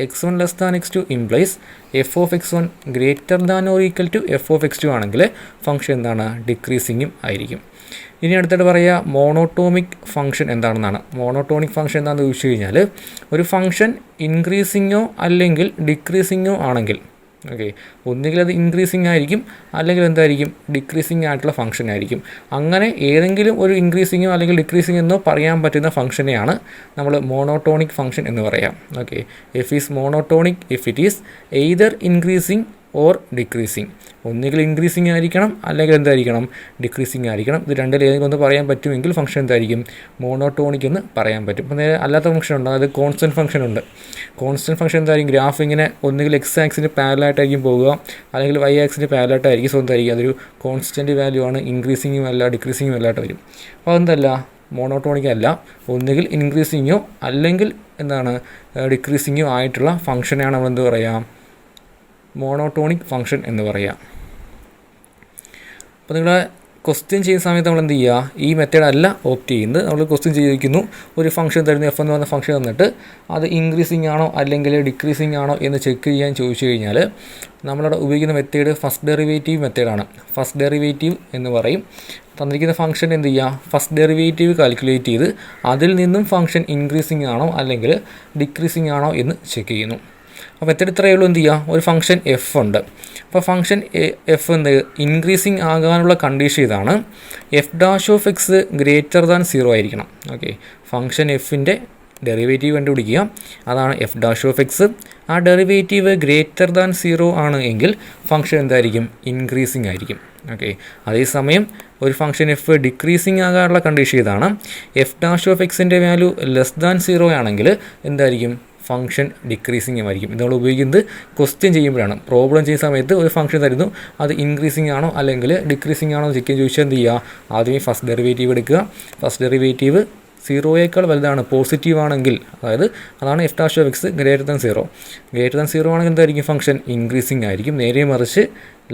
x1 less than x2 implies f of x1 greater than or equal to F of x2 ആണെങ്കിൽ ഫംഗ്ഷൻ എന്താണ്, ഡിക്രീസിങ്ങും ആയിരിക്കും. ഇനി അടുത്തിട്ട് പറയുക മോണോട്ടോമിക് ഫംഗ്ഷൻ എന്താണെന്നാണ്. മോണോട്ടോണിക് ഫംഗ്ഷൻ എന്താണെന്ന് ചോദിച്ചു കഴിഞ്ഞാൽ ഒരു ഫംഗ്ഷൻ ഇൻക്രീസിങ്ങോ അല്ലെങ്കിൽ ഡിക്രീസിങ്ങോ ആണെങ്കിൽ, ഓക്കെ, ഒന്നുകിൽ അത് ഇൻക്രീസിങ് ആയിരിക്കും അല്ലെങ്കിൽ എന്തായിരിക്കും, ഡിക്രീസിങ് ആയിട്ടുള്ള ഫംഗ്ഷൻ ആയിരിക്കും. അങ്ങനെ ഏതെങ്കിലും ഒരു ഇൻക്രീസിങ്ങോ അല്ലെങ്കിൽ ഡിക്രീസിങ് എന്നോ പറയാൻ പറ്റുന്ന ഫംഗ്ഷനെയാണ് നമ്മൾ മോണോട്ടോണിക് ഫംഗ്ഷൻ എന്ന് പറയാം. Okay, F is monotonic if it is either increasing or decreasing. ഒന്നുകിൽ ഇൻക്രീസിങ് ആയിരിക്കണം അല്ലെങ്കിൽ എന്തായിരിക്കണം, ഡിക്രീസിങ് ആയിരിക്കണം. ഇത് രണ്ടിൽ ഏതെങ്കിലും ഒന്ന് പറയാൻ പറ്റുമെങ്കിൽ ഫംഗ്ഷൻ എന്തായിരിക്കും, മോണോട്ടോണിക് എന്ന് പറയാൻ പറ്റും. അപ്പോൾ നേരെ അല്ലാത്ത ഫംഗ്ഷൻ ഉണ്ട്, അതായത് കോൺസ്റ്റൻറ്റ് ഫംഗ്ഷൻ ഉണ്ട്. കോൺസ്റ്റൻറ്റ് ഫംഗ്ഷൻ എന്തായിരിക്കും, ഗ്രാഫ് ഇങ്ങനെ ഒന്നുകിൽ എക്സ് ആക്സിന് പാരലായിട്ടായിരിക്കും പോകുക അല്ലെങ്കിൽ വൈ ആക്സിന് പാരലായിട്ടായിരിക്കും. സോ എന്തായിരിക്കും, അതൊരു കോൺസ്റ്റൻറ്റ് വാല്യൂ ആണ്, ഇൻക്രീസിങ്ങും അല്ല ഡിക്രീസിങ്ങും അല്ലായിട്ട് വരും. അപ്പോൾ അതെന്തല്ല, മോണോട്ടോണിക് അല്ല. ഒന്നുകിൽ ഇൻക്രീസിങ്ങോ അല്ലെങ്കിൽ എന്താണ്, ഡിക്രീസിങ്ങോ ആയിട്ടുള്ള ഫംഗ്ഷനെയാണ് നമ്മൾ എന്ത് പറയാം, മോണോട്ടോണിക് ഫംഗ്ഷൻ എന്ന് പറയാം. അപ്പോൾ നിങ്ങളെ ക്വസ്റ്റ്യൻ ചെയ്യുന്ന സമയത്ത് നമ്മൾ എന്ത് ചെയ്യുക, ഈ മെത്തേഡ് അല്ല ഓപ്റ്റ് ചെയ്യുന്നത്. നമ്മൾ ക്വസ്റ്റ്യൻ ചെയ്തിരിക്കുന്നു, ഒരു ഫംഗ്ഷൻ തരുന്നു, എഫ് എന്ന് പറഞ്ഞ ഫംഗ്ഷൻ തന്നിട്ട് അത് ഇൻക്രീസിങ് ആണോ അല്ലെങ്കിൽ ഡിക്രീസിങ് ആണോ എന്ന് ചെക്ക് ചെയ്യാൻ ചോദിച്ചു കഴിഞ്ഞാൽ നമ്മളവിടെ ഉപയോഗിക്കുന്ന മെത്തേഡ് ഫസ്റ്റ് ഡെറിവേറ്റീവ് മെത്തേഡാണ്. ഫസ്റ്റ് ഡെറിവേറ്റീവ് എന്ന് പറയും. തന്നിരിക്കുന്ന ഫംഗ്ഷൻ എന്ത് ചെയ്യുക, ഫസ്റ്റ് ഡെറിവേറ്റീവ് കാൽക്കുലേറ്റ് ചെയ്ത് അതിൽ നിന്നും ഫംഗ്ഷൻ ഇൻക്രീസിങ് ആണോ അല്ലെങ്കിൽ ഡിക്രീസിങ് ആണോ എന്ന് ചെക്ക് ചെയ്യുന്നു. അപ്പോൾ ഇത്രയേ ഉള്ളൂ. എന്ത് ചെയ്യുക, ഒരു ഫംഗ്ഷൻ എഫ് ഉണ്ട്. അപ്പോൾ ഫംഗ്ഷൻ എഫ് എന്ത് ഇൻക്രീസിങ് ആകാനുള്ള കണ്ടീഷൻ ഇതാണ്, F dash of X greater than 0 ആയിരിക്കണം. ഓക്കെ, ഫംഗ്ഷൻ എഫിൻ്റെ ഡെറിവേറ്റീവ് കണ്ടുപിടിക്കുക, അതാണ് എഫ് ഡാഷ് ഓഫ് എക്സ്. ആ ഡെറിവേറ്റീവ് ഗ്രേറ്റർ ദാൻ 0 ആണ് എങ്കിൽ ഫംഗ്ഷൻ എന്തായിരിക്കും, ഇൻക്രീസിങ് ആയിരിക്കും. ഓക്കെ, അതേസമയം ഒരു ഫംഗ്ഷൻ എഫ് ഡിക്രീസിങ് ആകാനുള്ള കണ്ടീഷൻ ഇതാണ്, എഫ് ഡാഷ് ഓഫ് എക്സിൻ്റെ വാല്യൂ ലെസ് ദാൻ 0 ആണെങ്കിൽ എന്തായിരിക്കും, ഫംഗ്ഷൻ ഡിക്രീസിങ് ആയിരിക്കും. ഇത് നമ്മൾ ഉപയോഗിക്കുന്നത് ക്വസ്റ്റ്യൻ ചെയ്യുമ്പോഴാണ്. പ്രോബ്ലം ചെയ്യുന്ന സമയത്ത് ഒരു ഫംഗ്ഷൻ തരുന്നു, അത് ഇൻക്രീസിങ് ആണോ അല്ലെങ്കിൽ ഡിക്രീസിങ് ആണോ എന്ന് ചെക്ക് ചെയ്യാൻ ചോദിച്ചാൽ എന്ത് ചെയ്യുക, ആദ്യമേ ഫസ്റ്റ് ഡെറിവേറ്റീവ് എടുക്കുക. ഫസ്റ്റ് ഡെറിവേറ്റീവ് 0യേക്കാൾ വലുതാണ്, പോസിറ്റീവ് ആണെങ്കിൽ, അതായത് അതാണ് F dash of X greater than 0. Greater than 0 ആണെങ്കിൽ എന്തായിരിക്കും, ഫംഗ്ഷൻ ഇൻക്രീസിങ് ആയിരിക്കും. നേരെ മറിച്ച്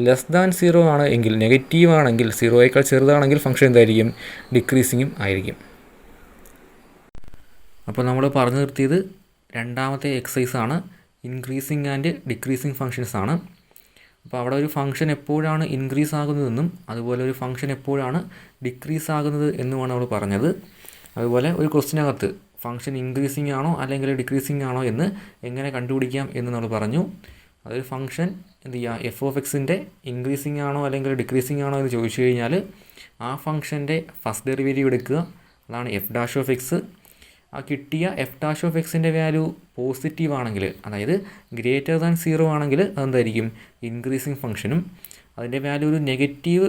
ലെസ് ദാൻ 0 ആണ് എങ്കിൽ, നെഗറ്റീവ് ആണെങ്കിൽ, 0യേക്കാൾ ചെറുതാണെങ്കിൽ ഫംഗ്ഷൻ എന്തായിരിക്കും, ഡിക്രീസിങ്ങും ആയിരിക്കും. അപ്പോൾ നമ്മൾ പറഞ്ഞു നിർത്തിയത് രണ്ടാമത്തെ എക്സസൈസാണ്, ഇൻക്രീസിങ് ആൻഡ് ഡിക്രീസിങ് ഫങ്ഷൻസ് ആണ്. അപ്പോൾ അവിടെ ഒരു ഫംഗ്ഷൻ എപ്പോഴാണ് ഇൻക്രീസ് ആകുന്നതെന്നും അതുപോലെ ഒരു ഫംഗ്ഷൻ എപ്പോഴാണ് ഡിക്രീസ് ആകുന്നത് എന്നുമാണ് നമ്മൾ പറഞ്ഞത്. അതുപോലെ ഒരു ക്വസ്റ്റിനകത്ത് ഫംഗ്ഷൻ ഇൻക്രീസിങ് ആണോ അല്ലെങ്കിൽ ഡിക്രീസിങ് ആണോ എന്ന് എങ്ങനെ കണ്ടുപിടിക്കാം എന്ന് നമ്മൾ പറഞ്ഞു. അതൊരു ഫംഗ്ഷൻ എന്ത് ചെയ്യുക, എഫ് ഓഫ് എക്സിൻ്റെ ഇൻക്രീസിങ് ആണോ അല്ലെങ്കിൽ ഡിക്രീസിങ് ആണോ എന്ന് ചോദിച്ചു കഴിഞ്ഞാൽ ആ ഫംഗ്ഷൻ്റെ ഫസ്റ്റ് ഡെറിവേറ്റീവ് എടുക്കുക, അതാണ് എഫ് ഡാഷ് ഓഫ് എക്സ്. ആ കിട്ടിയ എഫ് ഡാഷ് ഓഫ് എക്സിൻ്റെ വാല്യൂ പോസിറ്റീവ് ആണെങ്കിൽ, അതായത് ഗ്രേറ്റർ ദാൻ 0 ആണെങ്കിൽ അതെന്തായിരിക്കും ഇൻക്രീസിങ് ഫംഗ്ഷനും, അതിൻ്റെ വാല്യൂ ഒരു നെഗറ്റീവ്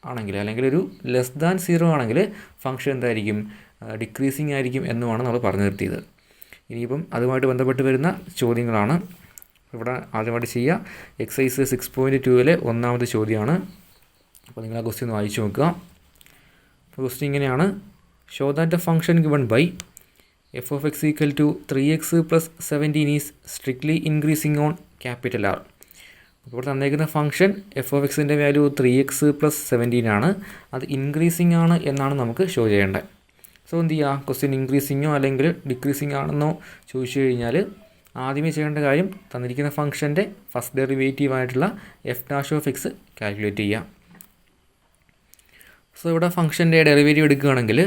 ആണെങ്കിൽ അല്ലെങ്കിൽ ഒരു ലെസ് ദാൻ 0 ആണെങ്കിൽ ഫംഗ്ഷൻ എന്തായിരിക്കും ഡിക്രീസിങ് ആയിരിക്കും എന്നുമാണ് നമ്മൾ പറഞ്ഞു നിർത്തിയത്. ഇനിയിപ്പം അതുമായിട്ട് ബന്ധപ്പെട്ട് വരുന്ന ചോദ്യങ്ങളാണ് ഇവിടെ ആദ്യമായിട്ട് ചെയ്യുക. എക്സസൈസ് 6.2 ഒന്നാമത്തെ ചോദ്യമാണ്. അപ്പോൾ നിങ്ങൾ ആ ക്വസ്റ്റ്യൻ ഒന്ന് വായിച്ചു നോക്കുക. ക്വസ്റ്റ്യൻ ഇങ്ങനെയാണ്: show that the function given by F of X equal to 3x + 17 is strictly increasing on capital R. അപ്പോൾ ഇവിടെ തന്നേക്കുന്ന ഫംഗ്ഷൻ എഫ് ഓഫ് എക്സിൻ്റെ വാല്യൂ 3x + 17 ആണ്, അത് ഇൻക്രീസിങ് ആണ് എന്നാണ് നമുക്ക് ഷോ ചെയ്യേണ്ടത്. സോ എന്ത് ചെയ്യുക, ക്വസ്റ്റ്യൻ ഇൻക്രീസിങ്ങോ അല്ലെങ്കിൽ ഡിക്രീസിങ് ആണെന്നോ ചോദിച്ചു കഴിഞ്ഞാൽ ആദ്യമേ ചെയ്യേണ്ട കാര്യം തന്നിരിക്കുന്ന ഫംഗ്ഷൻ്റെ ഫസ്റ്റ് ഡെറിവേറ്റീവ് ആയിട്ടുള്ള f dash of x calculate ചെയ്യുക. സോ ഇവിടെ ഫംഗ്ഷൻ്റെ ഡെറിവേറ്റീവ് എടുക്കുകയാണെങ്കിൽ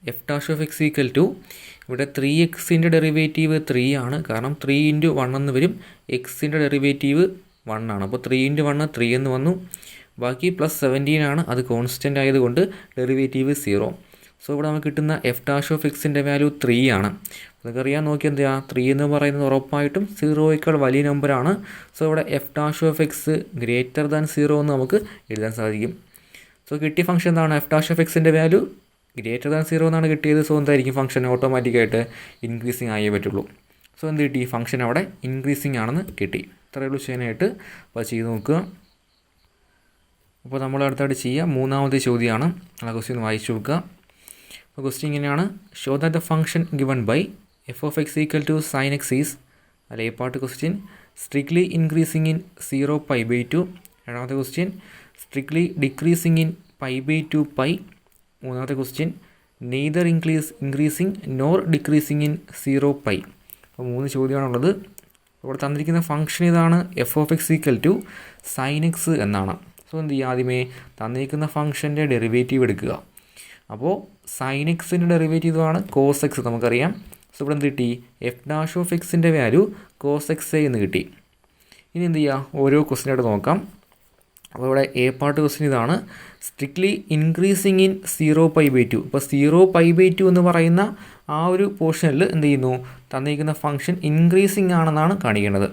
f dash of X equal to, ഇവിടെ 3x ഡെറിവേറ്റീവ് 3 ആണ്, കാരണം 3 × 1 എന്ന് വരും, എക്സിൻ്റെ ഡെറിവേറ്റീവ് 1 ആണ്, അപ്പോൾ 3 × 1 3 എന്ന് വന്നു. ബാക്കി +17 ആണ്, അത് കോൺസ്റ്റൻ്റ് ആയതുകൊണ്ട് ഡെറിവേറ്റീവ് 0. സോ ഇവിടെ നമുക്ക് കിട്ടുന്ന എഫ് ഡാഷ് ഓഫ് എക്സിൻ്റെ വാല്യൂ 3 ആണ്. നമുക്കറിയാൻ നോക്കി എന്താ 3 എന്ന് പറയുന്നത് ഉറപ്പായിട്ടും 0യേക്കാൾ വലിയ നമ്പറാണ്. സോ ഇവിടെ F dash of X greater than 0 എന്ന് നമുക്ക് എഴുതാൻ സാധിക്കും. സോ കിട്ടിയ ഫംഗ്ഷൻ എന്താണ്, എഫ് ഡാഷ് ഓഫ് എക്സിൻ്റെ വാല്യൂ ഗ്രേറ്റർ ദാൻ 0 എന്നാണ് കിട്ടിയത്. സോ എന്തായിരിക്കും ഫംഗ്ഷൻ ഓട്ടോമാറ്റിക്കായിട്ട് ഇൻക്രീസിങ് ആയേ പറ്റുള്ളൂ. സോ എന്ത് കിട്ടി, ഫംഗ്ഷൻ അവിടെ ഇൻക്രീസിങ് ആണെന്ന് കിട്ടി. ഇത്രയേ ഉള്ളൂ ചെയ്യാനായിട്ട്. അപ്പോൾ ചെയ്ത് നോക്കുക. അപ്പോൾ നമ്മൾ അടുത്തായിട്ട് ചെയ്യുക മൂന്നാമത്തെ ചോദ്യമാണ്. ആ ക്വസ്റ്റ്യൻ വായിച്ചു നോക്കുക. അപ്പോൾ ക്വസ്റ്റ്യൻ ഇങ്ങനെയാണ്: show that the function given by F of X equal to sine X is, അല്ല A part question, strictly increasing in 0π/2. രണ്ടാമത്തെ ക്വസ്റ്റ്യൻ സ്ട്രിക്ട്ലി ഡിക്രീസിങ് ഇൻ π/2 π. മൂന്നാമത്തെ question neither increasing nor decreasing in 0π. അപ്പോൾ 3 ചോദ്യമാണുള്ളത്. ഇവിടെ തന്നിരിക്കുന്ന ഫംഗ്ഷൻ ഇതാണ്, F of X equal to sine X എന്നാണ്. സോ എന്ത് ചെയ്യുക, ആദ്യമേ തന്നിരിക്കുന്ന ഫംഗ്ഷൻ്റെ ഡെറിവേറ്റീവ് എടുക്കുക. അപ്പോൾ സൈൻ എക്സിൻ്റെ ഡെറിവേറ്റീവ് ആണ് കോസ് എക്സ് നമുക്കറിയാം. സോ ഇവിടെ എന്ത് കിട്ടി, എഫ് ഡാഷ് ഓഫ് എക്സിൻ്റെ വാല്യൂ കോസ് എക്സ് എന്ന് കിട്ടി. ഇനി എന്ത് ചെയ്യുക, ഓരോ ക്വസ്റ്റിനായിട്ട് നോക്കാം. അപ്പോൾ ഇവിടെ എ പാർട്ട് ക്വസ്റ്റ്യൻ ഇതാണ്, സ്ട്രിക്ട്ലി ഇൻക്രീസിങ് ഇൻ 0π/2. ഇപ്പോൾ 0π/2 എന്ന് പറയുന്ന ആ ഒരു പോർഷനിൽ എന്ത് ചെയ്യുന്നു, തന്നിരിക്കുന്ന ഫംഗ്ഷൻ ഇൻക്രീസിങ് ആണെന്നാണ് കാണിക്കേണ്ടത്.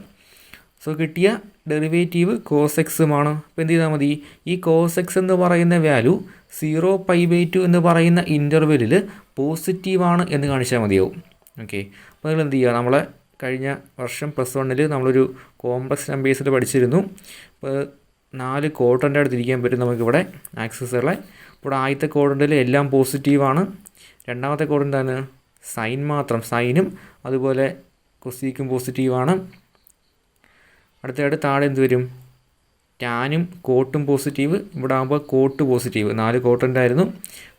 സോ കിട്ടിയ ഡെറിവേറ്റീവ് കോസ് എക്സുമാണ്. അപ്പോൾ എന്ത് ചെയ്താൽ മതി, ഈ കോസ് എക്സ് എന്ന് പറയുന്ന വാല്യൂ 0π/2 എന്ന് പറയുന്ന ഇൻ്റർവെല്ലിൽ പോസിറ്റീവാണ് എന്ന് കാണിച്ചാൽ മതിയാവും. ഓക്കെ, അപ്പോൾ നിങ്ങൾ എന്ത് ചെയ്യുക, നമ്മളെ കഴിഞ്ഞ വർഷം +1 നമ്മളൊരു കോംപ്ലക്സ് നമ്പേഴ്സിൽ പഠിച്ചിരുന്നു. അപ്പോൾ 4 ക്വാഡ്രൻ്റ് അടുത്തിരിക്കാൻ പറ്റും നമുക്കിവിടെ ആക്സസുകളെ. ഇവിടെ ആദ്യത്തെ ക്വാഡ്രൻ്റിൽ എല്ലാം പോസിറ്റീവാണ്. രണ്ടാമത്തെ ക്വാഡ്രൻ്റ് ആണ് സൈൻ മാത്രം, സൈനും അതുപോലെ കൊസീക്കും പോസിറ്റീവാണ്. അടുത്തതായിട്ട് താഴെ എന്ത് വരും, ടാനും കോട്ടും പോസിറ്റീവ്. ഇവിടെ ആകുമ്പോൾ കോട്ട് പോസിറ്റീവ്. 4 ക്വാഡ്രൻ്റ് ആയിരുന്നു.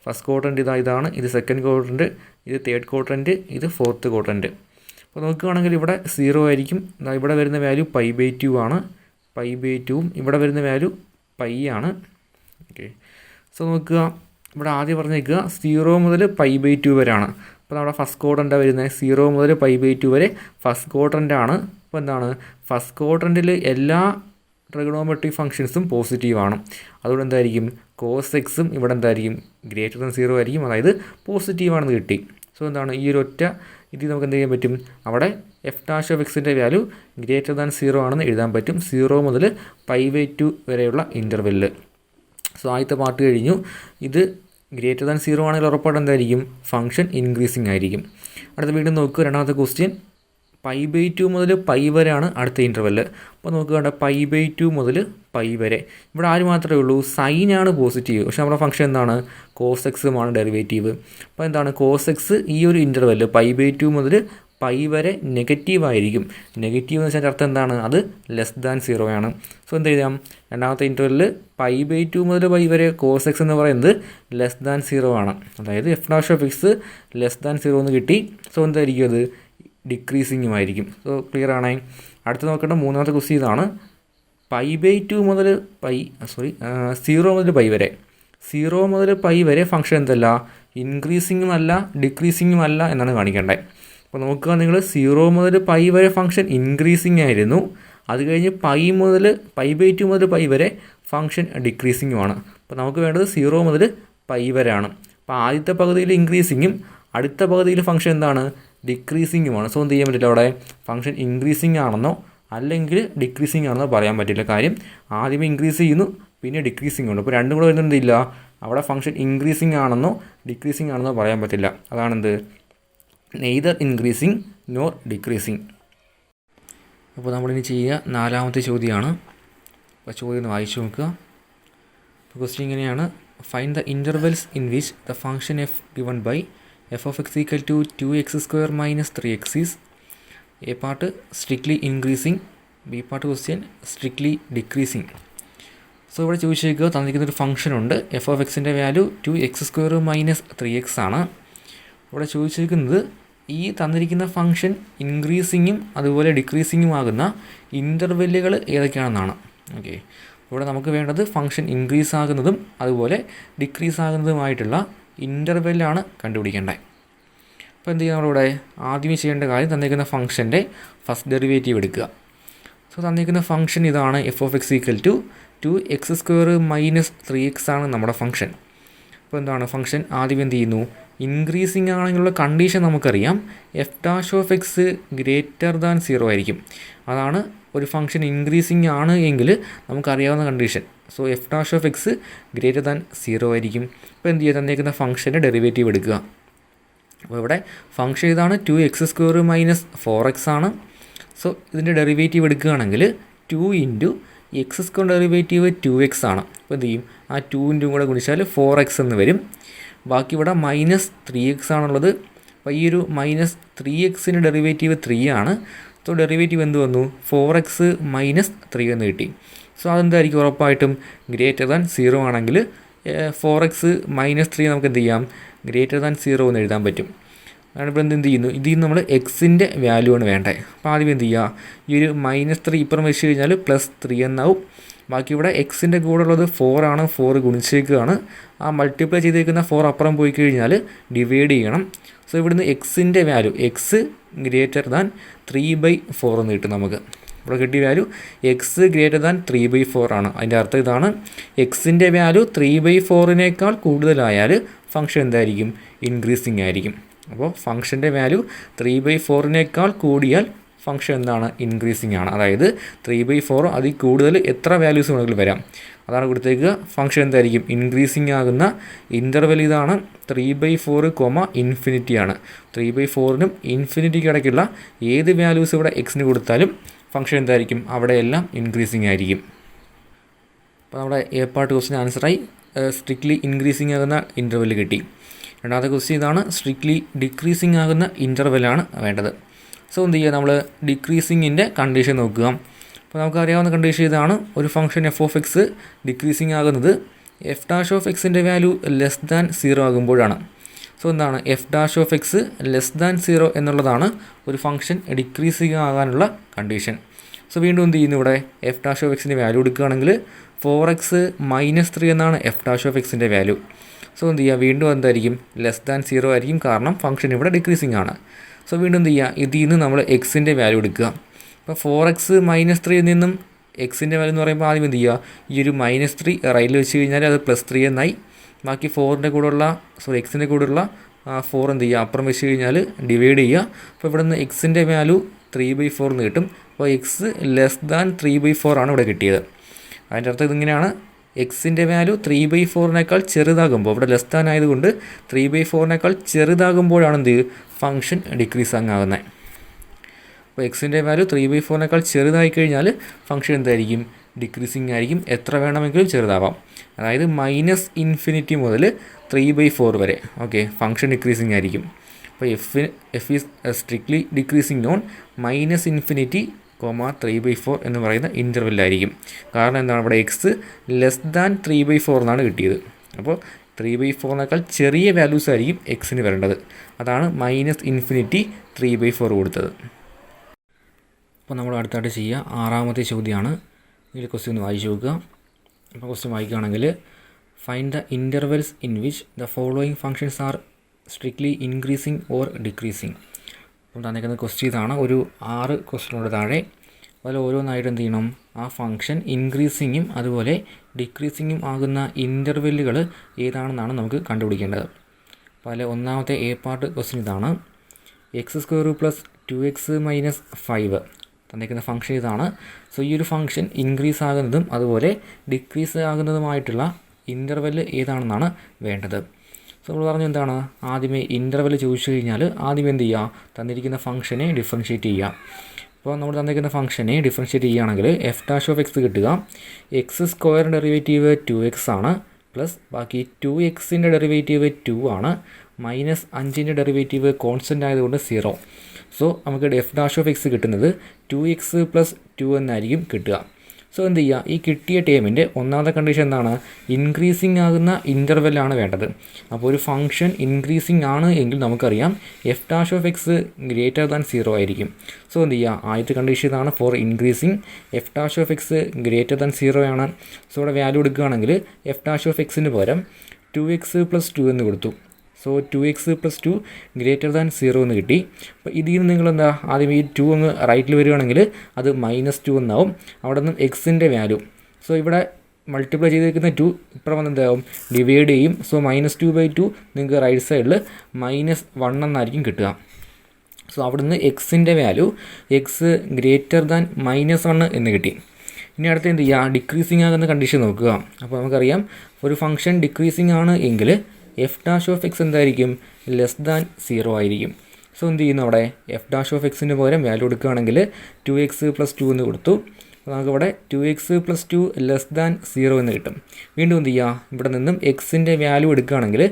ഫസ്റ്റ് ക്വാഡ്രൻ്റ് ഇതാണ്, ഇത് സെക്കൻഡ് ക്വാഡ്രൻ്റ്, ഇത് തേർഡ് ക്വാഡ്രൻ്റ്, ഇത് ഫോർത്ത് ക്വാഡ്രൻ്റ്. അപ്പോൾ നോക്കുകയാണെങ്കിൽ ഇവിടെ 0 ആയിരിക്കും. ഇവിടെ വരുന്ന വാല്യൂ π/2 ആണ്, π/2ഉം ഇവിടെ വരുന്ന വാല്യൂ π ആണ്. ഓക്കെ, സോ നോക്കുക, ഇവിടെ ആദ്യം പറഞ്ഞേക്കുക 0 മുതൽ π/2 വരെയാണ്. അപ്പോൾ നമ്മുടെ ഫസ്റ്റ് ക്വാഡ്രൻ്റ് വരുന്നത് 0 മുതൽ π/2 വരെ ഫസ്റ്റ് ക്വാഡ്രൻ്റ് ആണ്. അപ്പോൾ എന്താണ്, ഫസ്റ്റ് ക്വാഡ്രൻറ്റിൽ എല്ലാ ട്രിഗണോമെട്രിക് ഫംഗ്ഷൻസും പോസിറ്റീവാണ്. അതുകൊണ്ട് എന്തായിരിക്കും, കോസ് എക്സും ഇവിടെ എന്തായിരിക്കും ഗ്രേറ്റർ ദാൻ 0 ആയിരിക്കും, അതായത് പോസിറ്റീവാണെന്ന് കിട്ടി. സോ എന്താണ്, ഈ ഒരു ഒറ്റ ഇതിൽ നമുക്ക് എന്ത് ചെയ്യാൻ പറ്റും, അവിടെ എഫ് ഡാഷ് ഓഫ് എക്സിൻ്റെ വാല്യൂ ഗ്രേറ്റർ ദാൻ 0 ആണെന്ന് എഴുതാൻ പറ്റും, 0 മുതൽ π/2 വരെയുള്ള ഇൻ്റർവെല്ലിൽ. സോ ആദ്യത്തെ പാർട്ട് കഴിഞ്ഞു. ഇത് ഗ്രേറ്റർ ദാൻ 0 ആണെങ്കിൽ ഉറപ്പായിട്ട് എന്തായിരിക്കും, ഫംഗ്ഷൻ ഇൻക്രീസിങ് ആയിരിക്കും. അടുത്ത വീണ്ടും നോക്കുക, രണ്ടാമത്തെ ക്വസ്റ്റ്യൻ π/2 മുതൽ π വരെയാണ് അടുത്ത ഇൻ്റർവെല്ല്. അപ്പോൾ നോക്കുക, π/2 മുതൽ π വരെ. ഇവിടെ ആര് മാത്രമേ ഉള്ളൂ, സൈനാണ് പോസിറ്റീവ്, പക്ഷേ നമ്മുടെ ഫംഗ്ഷൻ എന്താണ്, കോസ് എക്സുമാണ് ഡെറിവേറ്റീവ്. അപ്പോൾ എന്താണ്, കോസ് എക്സ് ഈ ഒരു ഇൻ്റർവെല്ല് π/2 മുതൽ π വരെ നെഗറ്റീവ് ആയിരിക്കും. നെഗറ്റീവ് എന്ന് വെച്ചാൽ അർത്ഥം എന്താണ്, അത് ലെസ് ദാൻ 0 ആണ്. സോ എന്ത് എഴുതാം, രണ്ടാമത്തെ ഇൻ്റർവെല്ലിൽ π/2 മുതൽ π വരെ കോസ് എക്സ് എന്ന് പറയുന്നത് ലെസ് ദാൻ 0 ആണ്, അതായത് F dash of X less than 0 എന്ന് കിട്ടി. സോ എന്തായിരിക്കും, അത് ഡിക്രീസിങ്ങുമായിരിക്കും. സോ ക്ലിയർ ആണേ. അടുത്ത് നോക്കേണ്ട മൂന്നാമത്തെ ക്വസ്റ്റ്യൻ ഇതാണ്, π/2 മുതൽ 0 മുതൽ π വരെ. 0 മുതൽ π വരെ ഫംഗ്ഷൻ എന്തല്ല, ഇൻക്രീസിങ്ങും അല്ല ഡിക്രീസിങ്ങും അല്ല എന്നാണ് കാണിക്കേണ്ടത്. അപ്പോൾ നോക്കുക, നിങ്ങൾ 0 മുതൽ പൈ വരെ ഫംഗ്ഷൻ ഇൻക്രീസിങ് ആയിരുന്നു, അത് കഴിഞ്ഞ് π/2 മുതൽ പൈ വരെ ഫംഗ്ഷൻ ഡിക്രീസിങ്ങുമാണ്. അപ്പോൾ നമുക്ക് വേണ്ടത് 0 മുതൽ പൈ വരെയാണ്. അപ്പോൾ ആദ്യത്തെ പകുതിയിൽ ഇൻക്രീസിങ്ങും അടുത്ത പകുതിയിൽ ഫംഗ്ഷൻ എന്താണ്, ഡിക്രീസിങ്ങുമാണ്. സോ എന്ത് ചെയ്യാൻ പറ്റില്ല, അവിടെ ഫംഗ്ഷൻ ഇൻക്രീസിങ് ആണെന്നോ അല്ലെങ്കിൽ ഡിക്രീസിങ് ആണെന്നോ പറയാൻ പറ്റില്ല. കാര്യം ആദ്യമേ ഇൻക്രീസ് ചെയ്യുന്നു, പിന്നെ ഡിക്രീസിങ് ഉണ്ട്. അപ്പോൾ രണ്ടും കൂടെ വരുന്നതില്ല, അവിടെ ഫംഗ്ഷൻ ഇൻക്രീസിങ് ആണെന്നോ ഡിക്രീസിങ് ആണെന്നോ പറയാൻ പറ്റില്ല. അതാണെന്ത്, നെയ്തർ ഇൻക്രീസിങ് നോർ ഡിക്രീസിങ്. അപ്പോൾ നമ്മളിനി ചെയ്യുക 4ാമത്തെ ചോദ്യമാണ്. അപ്പോൾ ചോദ്യം ഒന്ന് വായിച്ചു നോക്കുക. ക്വസ്റ്റ്യൻ ഇങ്ങനെയാണ്: find the intervals in which the function f given by F of X equal to 2x² - 3x is a part strictly increasing, b part question strictly decreasing. So ഇവിടെ ചോദിച്ചേക്കുക, തന്നിരിക്കുന്നൊരു ഫംഗ്ഷൻ ഉണ്ട്, എഫ് ഓഫ് എക്സിൻ്റെ വാല്യൂ 2x² - 3x ആണ്. ഇവിടെ ചോദിച്ചിരിക്കുന്നത് ഈ തന്നിരിക്കുന്ന ഫംഗ്ഷൻ ഇൻക്രീസിങ്ങും അതുപോലെ ഡിക്രീസിങ്ങും ആകുന്ന ഇൻ്റർവെല്ലുകൾ ഏതൊക്കെയാണെന്നാണ്. ഓക്കെ, ഇവിടെ നമുക്ക് വേണ്ടത് ഫംഗ്ഷൻ ഇൻക്രീസ് ആകുന്നതും അതുപോലെ ഡിക്രീസ് ആകുന്നതുമായിട്ടുള്ള ഇൻ്റർവെല്ലാണ് കണ്ടുപിടിക്കേണ്ടത്. അപ്പോൾ എന്ത് ചെയ്യുക, നമ്മളിവിടെ ആദ്യമേ ചെയ്യേണ്ട കാര്യം തന്നിരിക്കുന്ന ഫംഗ്ഷൻ്റെ ഫസ്റ്റ് ഡെറിവേറ്റീവ് എടുക്കുക. സോ തന്നിരിക്കുന്ന ഫംഗ്ഷൻ ഇതാണ്, F of X equal to 2x² - 3x ആണ് നമ്മുടെ ഫംഗ്ഷൻ. അപ്പോൾ എന്താണ് ഫംഗ്ഷൻ, ആദ്യം എന്ത് ചെയ്യുന്നു, ഇൻക്രീസിങ് ആണെങ്കിലുള്ള കണ്ടീഷൻ നമുക്കറിയാം, f'(x) ഗ്രേറ്റർ ദാൻ 0 ആയിരിക്കും. അതാണ് ഒരു ഫംഗ്ഷൻ ഇൻക്രീസിങ് ആണ് എങ്കിൽ നമുക്കറിയാവുന്ന condition. So f'(x) greater than 0 ആയിരിക്കും. അപ്പോൾ എന്ത് ചെയ്യുക, തന്നേക്കുന്ന ഫംഗ്ഷൻ്റെ ഡെറിവേറ്റീവ് എടുക്കുക. അപ്പോൾ ഇവിടെ ഫംഗ്ഷൻ ഇതാണ്, 2x² - 4x ആണ്. സോ ഇതിൻ്റെ ഡെറിവേറ്റീവ് എടുക്കുകയാണെങ്കിൽ 2 × x² ഡെറിവേറ്റീവ് 2x ആണ്. അപ്പോൾ എന്ത് ചെയ്യും, ആ 2 കൂടെ ഗുണിച്ചാൽ 4x എന്ന് വരും. ബാക്കി ഇവിടെ -3x ആണുള്ളത്. അപ്പോൾ ഈ ഒരു -3x ഡെറിവേറ്റീവ് 3 ആണ്. സോ ഡെറിവേറ്റീവ് എന്ത് വന്നു, 4x - 3 എന്ന് കിട്ടി. സോ അതെന്തായിരിക്കും, ഉറപ്പായിട്ടും ഗ്രേറ്റർ ദാൻ 0 ആണെങ്കിൽ 4x - 3 നമുക്ക് എന്ത് ചെയ്യാം, ഗ്രേറ്റർ ദാൻ 0 എന്ന് എഴുതാൻ പറ്റും. അതാണ് ഇപ്പോൾ എന്ത് ചെയ്യുന്നു, ഇതിൽ നമ്മൾ എക്സിൻ്റെ വാല്യൂ ആണ് വേണ്ടത്. അപ്പോൾ ആദ്യം എന്ത് ചെയ്യുക, ഈ ഒരു -3 ഇപ്പുറം വെച്ച് കഴിഞ്ഞാൽ +3 എന്നാവും. ബാക്കി ഇവിടെ എക്സിൻ്റെ കൂടെ ഉള്ളത് 4 ആണ്, 4 ഗുണിച്ചേക്കുകയാണ്. ആ മൾട്ടിപ്ലൈ ചെയ്തേക്കുന്ന 4 അപ്പുറം പോയി കഴിഞ്ഞാൽ ഡിവൈഡ് ചെയ്യണം. സോ ഇവിടുന്ന് എക്സിൻ്റെ വാല്യൂ എക്സ് ഗ്രേറ്റർ ദാൻ 3/4 എന്ന് കിട്ടും നമുക്ക്. ഇവിടെ കിട്ടിയ വാല്യൂ എക്സ് ഗ്രേറ്റർ ദാൻ 3/4 ആണ്. അതിൻ്റെ അർത്ഥം ഇതാണ്, എക്സിൻ്റെ വാല്യൂ 3/4 കൂടുതലായാൽ ഫംഗ്ഷൻ എന്തായിരിക്കും, ഇൻക്രീസിങ് ആയിരിക്കും. അപ്പോൾ ഫംഗ്ഷൻ്റെ വാല്യൂ 3/4 കൂടിയാൽ ഫംഗ്ഷൻ എന്താണ്, ഇൻക്രീസിങ് ആണ്. അതായത് 3/4 അതിൽ കൂടുതൽ എത്ര വാല്യൂസ് വേണമെങ്കിലും വരാം. അതാണ് കൊടുത്തേക്കുക. ഫംഗ്ഷൻ എന്തായിരിക്കും, ഇൻക്രീസിങ് ആകുന്ന ഇൻ്റർവെൽ ഇതാണ്, 3/4, ഇൻഫിനിറ്റി ആണ്. 3/4നും ഇൻഫിനിറ്റിക്ക് ഇടയ്ക്കുള്ള ഏത് വാല്യൂസ് ഇവിടെ എക്സിന് കൊടുത്താലും ഫംഗ്ഷൻ എന്തായിരിക്കും, അവിടെയെല്ലാം ഇൻക്രീസിങ് ആയിരിക്കും. അപ്പോൾ നമ്മുടെ എ പാർട്ട് ക്വസ്റ്റിന് ആൻസറായി സ്ട്രിക്ട്ലി ഇൻക്രീസിങ് ആകുന്ന ഇൻ്റർവെൽ കിട്ടി. രണ്ടാമത്തെ ക്വസ്റ്റ്യൻ ഇതാണ്, സ്ട്രിക്ട്ലി ഡിക്രീസിങ് ആകുന്ന ഇൻ്റർവെല്ലാണ് വേണ്ടത്. സോ എന്ത് ചെയ്യുക, നമ്മൾ ഡിക്രീസിങ്ങിൻ്റെ കണ്ടീഷൻ നോക്കുക. അപ്പോൾ നമുക്കറിയാവുന്ന കണ്ടീഷൻ ഇതാണ്, ഒരു function f of X decreasing ആകുന്നത് f'(x)ൻ്റെ വാല്യൂ ലെസ് ദാൻ 0 ആകുമ്പോഴാണ്. സോ എന്താണ്, f'(x) ലെസ് ദാൻ 0 എന്നുള്ളതാണ് ഒരു ഫംഗ്ഷൻ ഡിക്രീസിങ് ആകാനുള്ള കണ്ടീഷൻ. സോ വീണ്ടും എന്ത് ചെയ്യുന്നു, ഇവിടെ f'(x)ൻ്റെ വാല്യൂ എടുക്കുകയാണെങ്കിൽ 4x - 3 എന്നാണ് f'(x)ൻ്റെ വാല്യൂ. സോ എന്ത് ചെയ്യുക, വീണ്ടും എന്തായിരിക്കും, ലെസ് ദാൻ 0 ആയിരിക്കും, കാരണം ഫംഗ്ഷൻ ഇവിടെ ഡിക്രീസിങ് ആണ്. സോ വീണ്ടും എന്ത് ചെയ്യുക, ഇതിൽ നിന്ന് നമ്മൾ എക്സിൻ്റെ വാല്യൂ എടുക്കുക. അപ്പോൾ 4x - 3ൽ നിന്നും എക്സിൻ്റെ വാല്യൂ എന്ന് പറയുമ്പോൾ ആദ്യം എന്ത് ചെയ്യുക, ഈ ഒരു -3 റൈറ്റിൽ വെച്ച് കഴിഞ്ഞാൽ അത് +3 എന്നായി. ബാക്കി എക്സിൻ്റെ കൂടെയുള്ള 4 എന്ത് ചെയ്യുക, അപ്പുറം വെച്ച് കഴിഞ്ഞാൽ ഡിവൈഡ് ചെയ്യുക. അപ്പോൾ ഇവിടെ നിന്ന് എക്സിൻ്റെ വാല്യൂ 3/4 എന്ന് കിട്ടും. അപ്പോൾ എക്സ് ലെസ് ദാൻ 3/4 ആണ് ഇവിടെ കിട്ടിയത്. അതിൻ്റെ അർത്ഥം ഇതിങ്ങനെയാണ്, എക്സിൻ്റെ വാല്യൂ 3/4 ചെറുതാകുമ്പോൾ, ഇവിടെ ലെസ് ദാൻ ആയതുകൊണ്ട് 3/4 ചെറുതാകുമ്പോഴാണ് എന്ത് ഫംഗ്ഷൻ ഡിക്രീസിങ് ആകുന്നത്. അപ്പോൾ എക്സിൻ്റെ വാല്യൂ 3/4 ചെറുതായി കഴിഞ്ഞാൽ ഫംഗ്ഷൻ എന്തായിരിക്കും, ഡിക്രീസിങ് ആയിരിക്കും. എത്ര വേണമെങ്കിലും ചെറുതാവാം. അതായത് -∞ മുതൽ 3/4 വരെ ഫംഗ്ഷൻ ഡിക്രീസിങ് ആയിരിക്കും. അപ്പോൾ F is strictly decreasing on -∞, 3/4 എന്ന് പറയുന്ന ഇൻ്റർവെല്ലായിരിക്കും. കാരണം എന്താണ്, ഇവിടെ എക്സ് ലെസ് ദാൻ 3/4 എന്നാണ് കിട്ടിയത്. അപ്പോൾ 3/4 ചെറിയ വാല്യൂസ് ആയിരിക്കും എക്സിന് വരേണ്ടത്. അതാണ് -∞ 3/4 കൊടുത്തത്. അപ്പോൾ നമ്മൾ അടുത്തായിട്ട് ചെയ്യുക 6ാമത്തെ ചോദ്യമാണ്. ഇതിൽ ക്വസ്റ്റ്യൻ ഒന്ന് വായിച്ചു നോക്കുക. അപ്പോൾ ക്വസ്റ്റ്യൻ വായിക്കുകയാണെങ്കിൽ, find the intervals in which the following functions are strictly increasing or decreasing. അപ്പോൾ തന്നിരിക്കുന്ന ക്വസ്റ്റ്യൻ ഇതാണ്. ഒരു 6 ക്വസ്റ്റ്യനോട് താഴെ അതിൽ ഓരോന്നായിട്ട് എന്ത് ചെയ്യണം, ആ ഫംഗ്ഷൻ ഇൻക്രീസിങ്ങും അതുപോലെ ഡിക്രീസിങ്ങും ആകുന്ന ഇൻ്റർവെല്ലുകൾ ഏതാണെന്നാണ് നമുക്ക് കണ്ടുപിടിക്കേണ്ടത്. അപ്പോൾ അതിൽ ഒന്നാമത്തെ എ പാർട്ട് ക്വസ്റ്റ്യൻ ഇതാണ്. x² + 2x - 5 തന്നിരിക്കുന്ന ഫംഗ്ഷൻ ഇതാണ്. സോ ഈ ഒരു ഫംഗ്ഷൻ ഇൻക്രീസ് ആകുന്നതും അതുപോലെ ഡിക്രീസ് ആകുന്നതുമായിട്ടുള്ള ഇൻ്റർവെല്ല് ഏതാണെന്നാണ് വേണ്ടത്. സോ നമ്മൾ പറഞ്ഞു എന്താണ്, ആദ്യമേ ഇൻ്റർവെല്ല് ചോദിച്ചു കഴിഞ്ഞാൽ ആദ്യം എന്ത് ചെയ്യുക, തന്നിരിക്കുന്ന ഫംഗ്ഷനെ ഡിഫറൻഷ്യേറ്റ് ചെയ്യുക. അപ്പോൾ നമ്മൾ തന്നിരിക്കുന്ന ഫംഗ്ഷനെ ഡിഫറൻഷ്യേറ്റ് ചെയ്യുകയാണെങ്കിൽ f' കിട്ടുക. x² ഡെറിവേറ്റീവ് 2x ആണ്, പ്ലസ് ബാക്കി 2x ഡെറിവേറ്റീവ് 2 ആണ്, -5 ഡെറിവേറ്റീവ് കോൺസ്റ്റൻ്റ് ആയതുകൊണ്ട് 0. സോ നമുക്ക് f' കിട്ടുന്നത് 2x + 2 എന്നായിരിക്കും കിട്ടുക. സോ എന്ത് ചെയ്യുക, ഈ കിട്ടിയ ടേമിൻ്റെ ഒന്നാമത്തെ കണ്ടീഷൻ എന്താണ്, ഇൻക്രീസിങ് ആകുന്ന ഇൻ്റർവെല്ലാണ് വേണ്ടത്. അപ്പോൾ ഒരു ഫംഗ്ഷൻ ഇൻക്രീസിങ് ആണ് എങ്കിൽ നമുക്കറിയാം f' ഗ്രേറ്റർ ദാൻ 0 ആയിരിക്കും. സോ എന്ത് ചെയ്യുക, ആദ്യത്തെ കണ്ടീഷൻ ഇതാണ് four increasing, f' greater than 0 ആണ്. സോ ഇവിടെ വാല്യൂ എടുക്കുകയാണെങ്കിൽ f' പകരം 2x + 2 എന്ന് കൊടുത്തു. സോ 2x + 2 ഗ്രേറ്റർ ദാൻ 0 എന്ന് കിട്ടി. അപ്പോൾ ഇതിൽ നിന്ന് നിങ്ങളെന്താ, ആദ്യം ഈ 2 അങ്ങ് റൈറ്റിൽ വരികയാണെങ്കിൽ അത് -2 എന്നാവും. അവിടെ നിന്നും എക്സിൻ്റെ വാല്യൂ, സോ ഇവിടെ മൾട്ടിപ്ലൈ ചെയ്തിരിക്കുന്ന 2 ഇപ്പം വന്ന് എന്താവും, ഡിവൈഡ് ചെയ്യും. സോ -2/2 നിങ്ങൾക്ക് റൈറ്റ് സൈഡിൽ -1 എന്നായിരിക്കും കിട്ടുക. സോ അവിടെ നിന്ന് എക്സിൻ്റെ വാല്യൂ എക്സ് ഗ്രേറ്റർ ദാൻ -1 എന്ന് കിട്ടി. ഇനി അടുത്ത് എന്ത് ചെയ്യുക, ഡിക്രീസിങ് ആകുന്ന കണ്ടീഷൻ നോക്കുക. അപ്പോൾ നമുക്കറിയാം ഒരു ഫംഗ്ഷൻ ഡിക്രീസിങ് ആണ് എങ്കിൽ f' എന്തായിരിക്കും, ലെസ് ദാൻ 0 ആയിരിക്കും. സോ എന്ത് ചെയ്യുന്നു, അവിടെ f' പകരം വാല്യൂ എടുക്കുകയാണെങ്കിൽ 2x + 2 എന്ന് കൊടുത്തു. അപ്പോൾ നമുക്കിവിടെ 2x + 2 ലെസ് ദാൻ 0 എന്ന് കിട്ടും. വീണ്ടും എന്ത് ചെയ്യുക, ഇവിടെ നിന്നും എക്സിൻ്റെ വാല്യൂ എടുക്കുകയാണെങ്കിൽ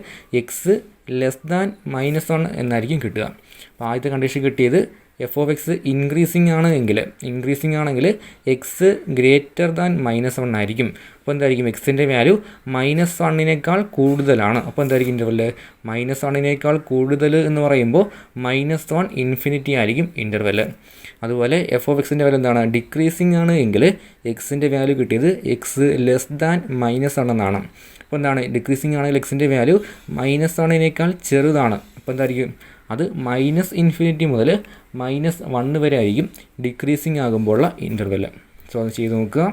എക്സ് ലെസ് ദാൻ -1 എന്നായിരിക്കും കിട്ടുക. അപ്പോൾ ആദ്യത്തെ കണ്ടീഷൻ കിട്ടിയത് f(x) ഇൻക്രീസിങ് ആണെങ്കിൽ എക്സ് ഗ്രേറ്റർ ദാൻ -1 ആയിരിക്കും. അപ്പോൾ എന്തായിരിക്കും, എക്സിൻ്റെ വാല്യൂ -1 കൂടുതലാണ്. അപ്പോൾ എന്തായിരിക്കും ഇൻ്റർവെല്ല്, -1 കൂടുതൽ എന്ന് പറയുമ്പോൾ -1 ഇൻഫിനിറ്റി ആയിരിക്കും ഇൻ്റർവെല്ല്. അതുപോലെ f(x) വാല്യൂ എന്താണ്, ഡിക്രീസിങ് ആണ് എങ്കിൽ എക്സിൻ്റെ വാല്യൂ കിട്ടിയത് എക്സ് ലെസ് ദാൻ -1 എന്നാണ്. അപ്പോൾ എന്താണ്, ഡിക്രീസിങ് ആണെങ്കിൽ എക്സിൻ്റെ വാല്യൂ -1 ചെറുതാണ്. അപ്പോൾ എന്തായിരിക്കും, അത് -∞ മുതൽ -1 വരെ ആയിരിക്കും ഡിക്രീസിങ് ആകുമ്പോഴുള്ള ഇൻ്റർവെല്ല്. സോ അത് ചെയ്ത് നോക്കുക.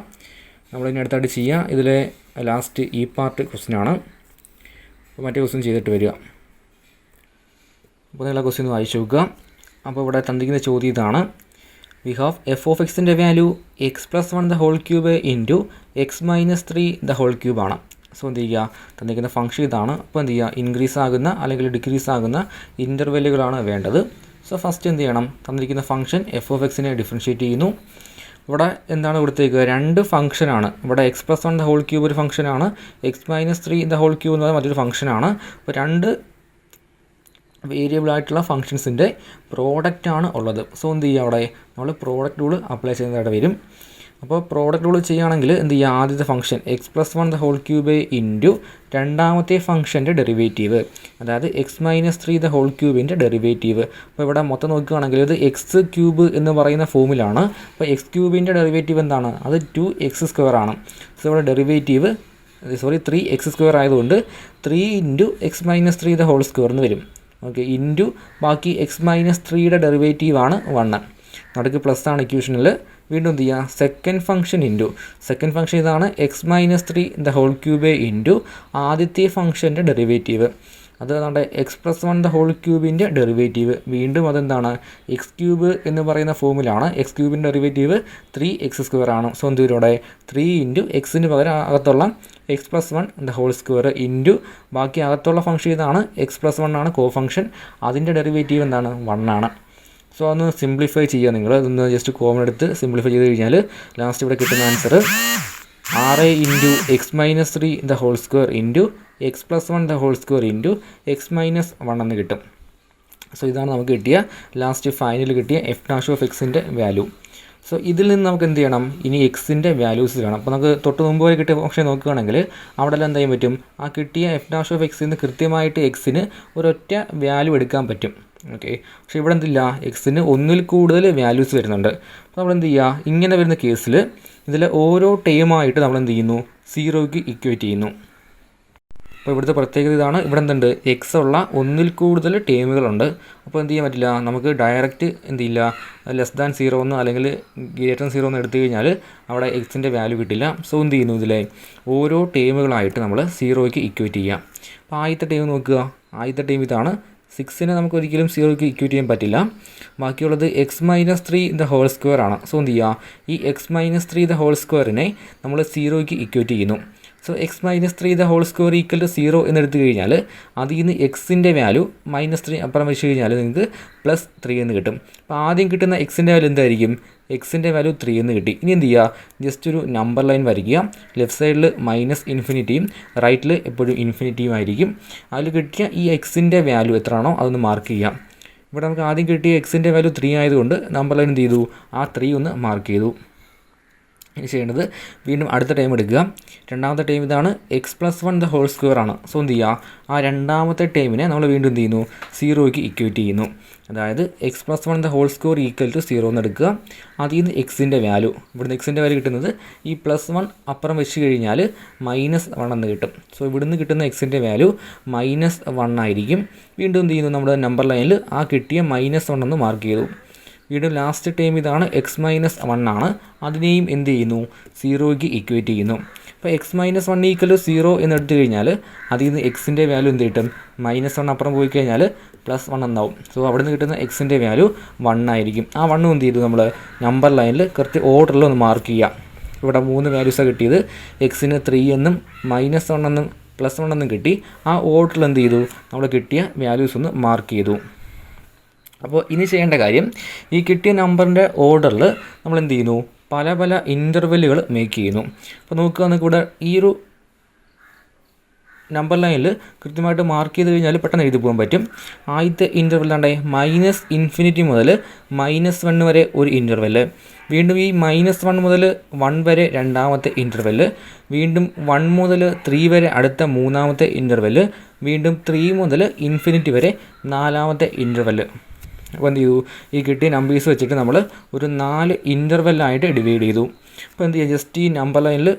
നമ്മളിനി അടുത്തായിട്ട് ചെയ്യുക. ഇതിലെ ലാസ്റ്റ് ഈ പാർട്ട് ക്വസ്റ്റ്യനാണ്. അപ്പോൾ മറ്റേ ക്വസ്റ്റ്യൻ ചെയ്തിട്ട് വരിക. അപ്പോൾ നിങ്ങൾ ക്വസ്റ്റ്യൻ ഒന്ന് വായിച്ചു നോക്കുക. അപ്പോൾ ഇവിടെ തന്നിരിക്കുന്ന ചോദ്യം ഇതാണ്. വി ഹാവ് f(x)ൻ്റെ വാല്യൂ x+1³ ഇൻറ്റു x - 3³ ആണ്. സോ എന്ത് ചെയ്യുക, തന്നിരിക്കുന്ന ഫംഗ്ഷൻ ഇതാണ്. അപ്പോൾ എന്ത് ചെയ്യുക, ഇൻക്രീസ് ആകുന്ന അല്ലെങ്കിൽ ഡിക്രീസ് ആകുന്ന ഇൻ്റർവെല്ലുകളാണ് വേണ്ടത്. സോ ഫസ്റ്റ് എന്ത് ചെയ്യണം, തന്നിരിക്കുന്ന ഫംഗ്ഷൻ f(x)നെ ഡിഫറൻഷ്യേറ്റ് ചെയ്യുന്നു. ഇവിടെ എന്താണ് കൊടുത്തേക്കുക, 2 ഫംഗ്ഷനാണ്. ഇവിടെ x+1³ ഒരു ഫംഗ്ഷനാണ്, x - 3³ എന്ന് പറയുന്നത് മറ്റൊരു ഫംഗ്ഷനാണ്. അപ്പോൾ 2 വേരിയബിൾ ആയിട്ടുള്ള ഫംഗ്ഷൻസിൻ്റെ പ്രോഡക്റ്റാണ് ഉള്ളത്. സോ എന്ത് ചെയ്യുക, അവിടെ നമ്മൾ പ്രോഡക്റ്റ് റൂൾ അപ്ലൈ ചെയ്യുന്നതായിട്ട് വരും. അപ്പോൾ പ്രോഡക്റ്റ് റൂൾ ചെയ്യുകയാണെങ്കിൽ എന്ത് ചെയ്യുക, ആദ്യത്തെ ഫംഗ്ഷൻ x+1³ ഇൻറ്റു രണ്ടാമത്തെ ഫംഗ്ഷൻ്റെ ഡെറിവേറ്റീവ്, അതായത് x - 3³ ഡെറിവേറ്റീവ്. അപ്പോൾ ഇവിടെ മൊത്തം നോക്കുകയാണെങ്കിൽ ഇത് x³ എന്ന് പറയുന്ന ഫോമിലാണ്. അപ്പോൾ x³ ഡെറിവേറ്റീവ് എന്താണ്, അത് 2x² ആണ്. സോ ഇവിടെ ഡെറിവേറ്റീവ് 3x² ആയതുകൊണ്ട് 3 × x - 3² എന്ന് വരും. ഓക്കെ, ഇൻറ്റു ബാക്കി x - 3യുടെ ഡെറിവേറ്റീവാണ് 1. നടുക്ക് പ്ലസ് ആണ് ഇക്വേഷനിൽ. വീണ്ടും എന്ത് ചെയ്യുക, സെക്കൻഡ് ഫംഗ്ഷൻ ഇതാണ് x - 3³ ഇൻറ്റു ആദ്യത്തെ ഫംഗ്ഷൻ്റെ ഡെറിവേറ്റീവ്, അത് നമ്മുടെ x+1³ ഡെറിവേറ്റീവ്. വീണ്ടും അതെന്താണ്, x³ എന്ന് പറയുന്ന ഫോമിലാണ്. x³ ഡെറിവേറ്റീവ് 3x² ആണ്. സോ എന്ത് വരും, ഇവിടെ 3 × x പകരം അകത്തുള്ള x+1² ഇൻറ്റു ബാക്കി അകത്തുള്ള ഫംഗ്ഷൻ ഇതാണ് x+1 ആണ് കോ ഫംഗ്ഷൻ, അതിൻ്റെ ഡെറിവേറ്റീവ് എന്താണ്, 1 ആണ്. സോ അതൊന്ന് സിംപ്ലിഫൈ ചെയ്യുക നിങ്ങൾ. അതൊന്ന് ജസ്റ്റ് കോമൺ എടുത്ത് സിംപ്ലിഫൈ ചെയ്ത് കഴിഞ്ഞാൽ ലാസ്റ്റ് ഇവിടെ കിട്ടുന്ന answer 6 × x - 3² into x+1² into x - 1 എന്ന് കിട്ടും. സോ ഇതാണ് നമുക്ക് കിട്ടിയ ലാസ്റ്റ് ഫൈനൽ കിട്ടിയ f'(x)ൻ്റെ വാല്യൂ. സോ ഇതിൽ നിന്ന് നമുക്ക് എന്ത് ചെയ്യണം, ഇനി എക്സിൻ്റെ വാല്യൂസ് വേണം. അപ്പോൾ നമുക്ക് തൊട്ട് മുമ്പ് വരെ കിട്ടിയ ഫംഗ്ഷൻ നോക്കുകയാണെങ്കിൽ അവിടെ എല്ലാം എന്താ ചെയ്യാൻ പറ്റും, ആ കിട്ടിയ f'(x) നിന്ന് കൃത്യമായിട്ട് എക്സിന് ഒരൊറ്റ വാല്യൂ എടുക്കാൻ പറ്റും. ഓക്കെ, പക്ഷേ ഇവിടെ എന്തില്ല, എക്സിന് ഒന്നിൽ കൂടുതൽ വാല്യൂസ് വരുന്നുണ്ട്. അപ്പോൾ നമ്മൾ എന്ത് ചെയ്യുക, ഇങ്ങനെ വരുന്ന കേസിൽ ഇതിൽ ഓരോ ടേമായിട്ട് നമ്മൾ എന്ത് ചെയ്യുന്നു, 0ക്ക് ഇക്വേറ്റ് ചെയ്യുന്നു. അപ്പോൾ ഇവിടുത്തെ പ്രത്യേകത ഇതാണ്. ഇവിടെ എന്തുണ്ട്, എക്സ് ഉള്ള ഒന്നിൽ കൂടുതൽ ടേമുകളുണ്ട്. അപ്പോൾ എന്ത് ചെയ്യാൻ പറ്റില്ല, നമുക്ക് ഡയറക്റ്റ് എന്ത് ചെയ്യില്ല, <0 എന്ന് അല്ലെങ്കിൽ <0 എന്ന് എടുത്തു കഴിഞ്ഞാൽ അവിടെ എക്സിൻ്റെ വാല്യൂ കിട്ടില്ല. സോ എന്ത് ചെയ്യുന്നു, ഇതിലെ ഓരോ ടേമുകളായിട്ട് നമ്മൾ 0ക്ക് ഇക്വേറ്റ് ചെയ്യാം. അപ്പോൾ ആദ്യത്തെ ടേം നോക്കുക, ആദ്യത്തെ ടേം ഇതാണ്. 6നെ നമുക്ക് ഒരിക്കലും 0ക്ക് ഇക്വേറ്റ് ചെയ്യാൻ പറ്റില്ല. ബാക്കിയുള്ളത് x-3 ആണ്. സോ എന്ത് ചെയ്യുക, ഈ x-3 നമ്മൾ 0ക്ക് ഇക്വേറ്റ് ചെയ്യുന്നു. സോ x-3 = 0 എന്നെടുത്തു കഴിഞ്ഞാൽ അതിൽ നിന്ന് എക്സിൻ്റെ വാല്യൂ -3 അപ്പുറം വെച്ച് കഴിഞ്ഞാൽ നിങ്ങൾക്ക് +3 എന്ന് കിട്ടും. അപ്പോൾ ആദ്യം കിട്ടുന്ന എക്സിൻ്റെ വാല്യൂ എന്തായിരിക്കും, എക്സിൻ്റെ വാല്യൂ 3 എന്ന് കിട്ടി. ഇനി എന്ത് ചെയ്യുക, ജസ്റ്റ് ഒരു നമ്പർ ലൈൻ വരയ്ക്കുക. ലെഫ്റ്റ് സൈഡിൽ -∞ റൈറ്റിൽ എപ്പോഴും ഇൻഫിനിറ്റിയും ആയിരിക്കും. അതിൽ കിട്ടിയ ഈ എക്സിൻ്റെ വാല്യൂ എത്രയാണോ അതൊന്ന് മാർക്ക് ചെയ്യാം. ഇവിടെ നമുക്ക് ആദ്യം കിട്ടിയ എക്സിൻ്റെ വാല്യൂ 3 ആയതുകൊണ്ട് നമ്പർ ലൈൻ എന്ത് ചെയ്തു, ആ 3 ഒന്ന് മാർക്ക് ചെയ്തു. ഇനി ചെയ്യേണ്ടത് വീണ്ടും അടുത്ത ടൈം എടുക്കുക. രണ്ടാമത്തെ ടൈം ഇതാണ്, x+1 ആണ്. സോ എന്ത് ചെയ്യുക, ആ രണ്ടാമത്തെ ടൈമിനെ നമ്മൾ വീണ്ടും എന്ത് ചെയ്യുന്നു, 0ക്ക് ഇക്വേറ്റ് ചെയ്യുന്നു. അതായത് x+1 = 0 എന്ന് എടുക്കുക. അതിൽ നിന്ന് എക്സിൻ്റെ വാല്യൂ, ഇവിടുന്ന് എക്സിൻ്റെ വാല്യൂ കിട്ടുന്നത് ഈ +1 അപ്പുറം വെച്ച് കഴിഞ്ഞാൽ -1 എന്ന് കിട്ടും. സോ ഇവിടുന്ന് കിട്ടുന്ന എക്സിൻ്റെ വാല്യൂ -1 ആയിരിക്കും. വീണ്ടും എന്ത് ചെയ്യുന്നു, നമ്മുടെ നമ്പർ ലൈനിൽ ആ കിട്ടിയ -1 എന്ന് മാർക്ക് ചെയ്തു. വീണ്ടും ലാസ്റ്റ് ടൈം ഇതാണ്, x-1 ആണ്. അതിനെയും എന്ത് ചെയ്യുന്നു, 0ക്ക് ഇക്വേറ്റ് ചെയ്യുന്നു. അപ്പോൾ x-1 = 0 എന്നെടുത്തു കഴിഞ്ഞാൽ അതിൽ നിന്ന് എക്സിൻ്റെ വാല്യൂ എന്ത് കിട്ടും, -1 അപ്പുറം പോയി കഴിഞ്ഞാൽ +1 എന്നാവും. സോ അവിടെ നിന്ന് കിട്ടുന്ന എക്സിൻ്റെ വാല്യൂ 1 ആയിരിക്കും. ആ 1 എന്ത് ചെയ്തു, നമ്മൾ നമ്പർ ലൈനിൽ കറക്റ്റ് ഓർഡറിൽ ഒന്ന് മാർക്ക് ചെയ്യുക. ഇവിടെ 3 വാല്യൂസാണ് കിട്ടിയത്. എക്സിന് 3 എന്നും -1 എന്നും +1 എന്നും കിട്ടി. ആ ഓർഡറിൽ എന്ത് ചെയ്തു, നമ്മൾ കിട്ടിയ വാല്യൂസ് ഒന്ന് മാർക്ക് ചെയ്തു. അപ്പോൾ ഇനി ചെയ്യേണ്ട കാര്യം, ഈ കിട്ടിയ നമ്പറിൻ്റെ ഓർഡറിൽ നമ്മൾ എന്ത് ചെയ്യുന്നു, പല പല ഇൻ്റർവെല്ലുകൾ മേക്ക് ചെയ്യുന്നു. അപ്പോൾ നോക്കുക, നമുക്ക് ഇവിടെ ഈ ഒരു നമ്പർ ലൈനിൽ കൃത്യമായിട്ട് മാർക്ക് ചെയ്ത് കഴിഞ്ഞാൽ പെട്ടെന്ന് എഴുതി പോകാൻ പറ്റും. ആദ്യത്തെ ഇൻ്റർവെല്ലാണ്ടേ -∞ മുതൽ -1 വരെ ഒരു ഇൻ്റർവെല്ല്, വീണ്ടും ഈ -1 മുതൽ 1 വരെ രണ്ടാമത്തെ ഇൻ്റർവെല്ല്, വീണ്ടും 1 മുതൽ 3 വരെ അടുത്ത മൂന്നാമത്തെ ഇൻ്റർവെല്ല്, വീണ്ടും 3 മുതൽ ∞ വരെ നാലാമത്തെ ഇൻ്റർവെല്ല്. അപ്പോൾ എന്ത് ചെയ്തു, ഈ കിട്ടിയ നമ്പേഴ്സ് വെച്ചിട്ട് നമ്മൾ ഒരു 4 ഇൻ്റർവെല്ലായിട്ട് ഡിവൈഡ് ചെയ്തു. അപ്പോൾ എന്ത് ചെയ്യുക, ജസ്റ്റ് ഈ നമ്പർ ലൈനിൽ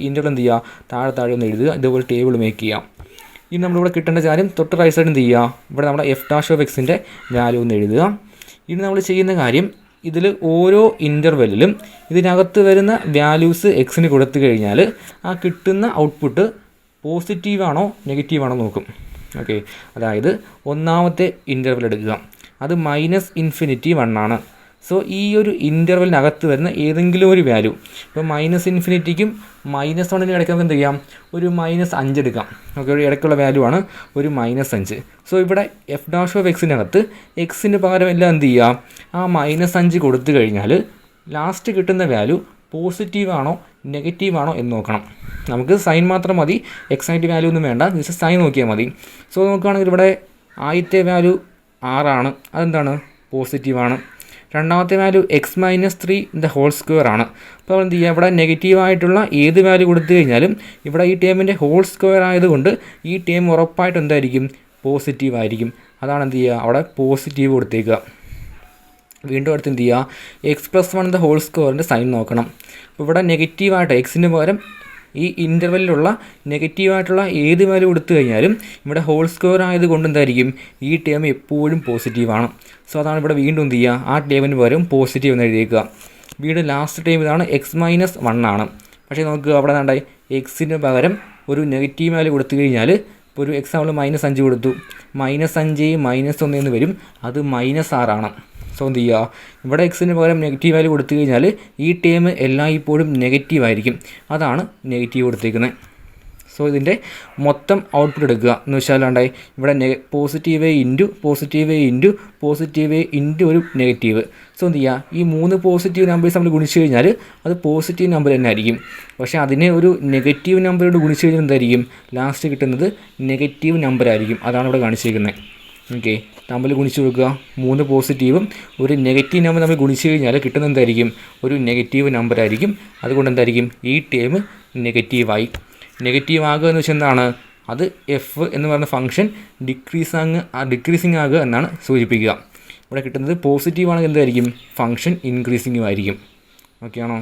ഇൻ്റർവെൽ എന്ത് ചെയ്യുക, താഴെ ഒന്ന് എഴുതുക. ഇതുപോലെ ടേബിൾ മേക്ക് ചെയ്യാം. ഇനി നമ്മളിവിടെ കിട്ടേണ്ട കാര്യം തൊട്ട് റൈറ്റ് സൈഡ് എന്ത് ചെയ്യുക, ഇവിടെ നമ്മുടെ f'(x)ൻ്റെ വാല്യൂ ഒന്ന് എഴുതുക. ഇനി നമ്മൾ ചെയ്യുന്ന കാര്യം, ഇതിൽ ഓരോ ഇൻ്റർവെല്ലിലും ഇതിനകത്ത് വരുന്ന വാല്യൂസ് എക്സിന് കൊടുത്തു കഴിഞ്ഞാൽ ആ കിട്ടുന്ന ഔട്ട്പുട്ട് പോസിറ്റീവാണോ നെഗറ്റീവാണോ നോക്കും. ഓക്കെ, അതായത് ഒന്നാമത്തെ ഇൻ്റർവെൽ എടുക്കുക, അത് -∞ 1 ആണ്. സോ ഈ ഒരു ഇൻ്റർവെലിനകത്ത് വരുന്ന ഏതെങ്കിലും ഒരു വാല്യൂ, ഇപ്പോൾ -∞ക്കും -1നും ഇടയ്ക്ക് നമുക്ക് എന്ത് ചെയ്യാം, ഒരു -5 എടുക്കാം. ഓക്കെ, ഒരു ഇടയ്ക്കുള്ള വാല്യൂ ആണ് ഒരു -5. സോ ഇവിടെ f'(x)-നകത്ത് എക്സിന് പകരം എല്ലാം എന്ത് ചെയ്യുക, ആ -5 കൊടുത്തു കഴിഞ്ഞാൽ ലാസ്റ്റ് കിട്ടുന്ന വാല്യൂ പോസിറ്റീവാണോ നെഗറ്റീവാണോ എന്ന് നോക്കണം. നമുക്ക് സൈൻ മാത്രം മതി, എക്സാക്റ്റ് വാല്യൂ ഒന്നും വേണ്ട, ജസ്റ്റ് സൈൻ നോക്കിയാൽ മതി. സോ നോക്കുകയാണെങ്കിൽ ഇവിടെ ആദ്യത്തെ വാല്യൂ 6 ആണ്, അതെന്താണ്, പോസിറ്റീവാണ്. രണ്ടാമത്തെ വാല്യൂ x-3 ആണ്. അപ്പോൾ എന്ത് ചെയ്യുക, ഇവിടെ നെഗറ്റീവായിട്ടുള്ള ഏത് വാല്യൂ കൊടുത്തു കഴിഞ്ഞാലും ഇവിടെ ഈ ടേമിൻ്റെ ഹോൾ സ്ക്വയർ ആയതുകൊണ്ട് ഈ ടേം ഉറപ്പായിട്ട് എന്തായിരിക്കും, പോസിറ്റീവായിരിക്കും. അതാണ് എന്ത് ചെയ്യുക, അവിടെ പോസിറ്റീവ് കൊടുത്തേക്കുക. വീണ്ടും അടുത്ത് എന്ത് ചെയ്യുക, x+1 സൈൻ നോക്കണം. അപ്പോൾ ഇവിടെ നെഗറ്റീവായിട്ട് എക്സിന് പകരം ഈ ഇൻ്റർവെല്ലിലുള്ള നെഗറ്റീവായിട്ടുള്ള ഏത് വാല്യൂ കൊടുത്തു കഴിഞ്ഞാലും ഇവിടെ ഹോൾ സ്ക്വയർ ആയതുകൊണ്ട് എന്തായിരിക്കും, ഈ ടേം എപ്പോഴും പോസിറ്റീവാണ്. സോ അതാണ് ഇവിടെ വീണ്ടും എന്ത് ചെയ്യുക, ആ ടേമിന് പകരം പോസിറ്റീവ് എന്ന് എഴുതിയേക്കുക. വീണ്ടും ലാസ്റ്റ് ടൈം ഇതാണ്, x-1 ആണ്. പക്ഷേ നമുക്ക് അവിടെ നിന്നുണ്ടായി എക്സിന് പകരം ഒരു നെഗറ്റീവ് വാല്യൂ കൊടുത്തു കഴിഞ്ഞാൽ, ഇപ്പോൾ ഒരു എക്സാമ്പിൾ -5 കൊടുത്തു, -5 -1 എന്ന് വരും, അത് -6 ആണ്. സോ എന്ത് ചെയ്യുക, ഇവിടെ എക്സിന് പകരം നെഗറ്റീവ് വാല്യൂ കൊടുത്തു കഴിഞ്ഞാൽ ഈ ടേം എല്ലായ്പ്പോഴും നെഗറ്റീവായിരിക്കും. അതാണ് നെഗറ്റീവ് കൊടുത്തേക്കുന്നത്. സോ ഇതിൻ്റെ മൊത്തം ഔട്ട്പുട്ട് എടുക്കുക എന്ന് വെച്ചാൽ ഉണ്ടായി ഇവിടെ പോസിറ്റീവ് ഇൻറ്റു ഒരു നെഗറ്റീവ്. സോ എന്ത് ചെയ്യുക, ഈ 3 പോസിറ്റീവ് നമ്പേഴ്സ് നമ്മൾ ഗുണിച്ച് കഴിഞ്ഞാൽ അത് പോസിറ്റീവ് നമ്പർ തന്നെ ആയിരിക്കും. പക്ഷേ അതിനെ ഒരു നെഗറ്റീവ് നമ്പറോട് ഗുണിച്ച് കഴിഞ്ഞാൽ എന്തായിരിക്കും, ലാസ്റ്റ് കിട്ടുന്നത് നെഗറ്റീവ് നമ്പർ ആയിരിക്കും. അതാണ് ഇവിടെ കാണിച്ചിരിക്കുന്നത്. ഓക്കെ, തമ്മിൽ ഗുണിച്ച് കൊടുക്കുക, 3 പോസിറ്റീവും ഒരു നെഗറ്റീവ് നമ്പർ നമ്മൾ ഗുണിച്ച് കഴിഞ്ഞാൽ കിട്ടുന്നത് എന്തായിരിക്കും, ഒരു നെഗറ്റീവ് നമ്പർ ആയിരിക്കും. അതുകൊണ്ട് എന്തായിരിക്കും, ഈ ടേം നെഗറ്റീവ് ആകുക എന്ന് വെച്ചാൽ എന്താണ്, അത് എഫ് എന്ന് പറയുന്ന ഫംഗ്ഷൻ ഡിക്രീസിങ് ആകുക എന്നാണ് സൂചിപ്പിക്കുക. ഇവിടെ കിട്ടുന്നത് പോസിറ്റീവ് ആണെങ്കിൽ എന്തായിരിക്കും, ഫംഗ്ഷൻ ഇൻക്രീസിങ്ങും ആയിരിക്കും. ഓക്കെ ആണോ?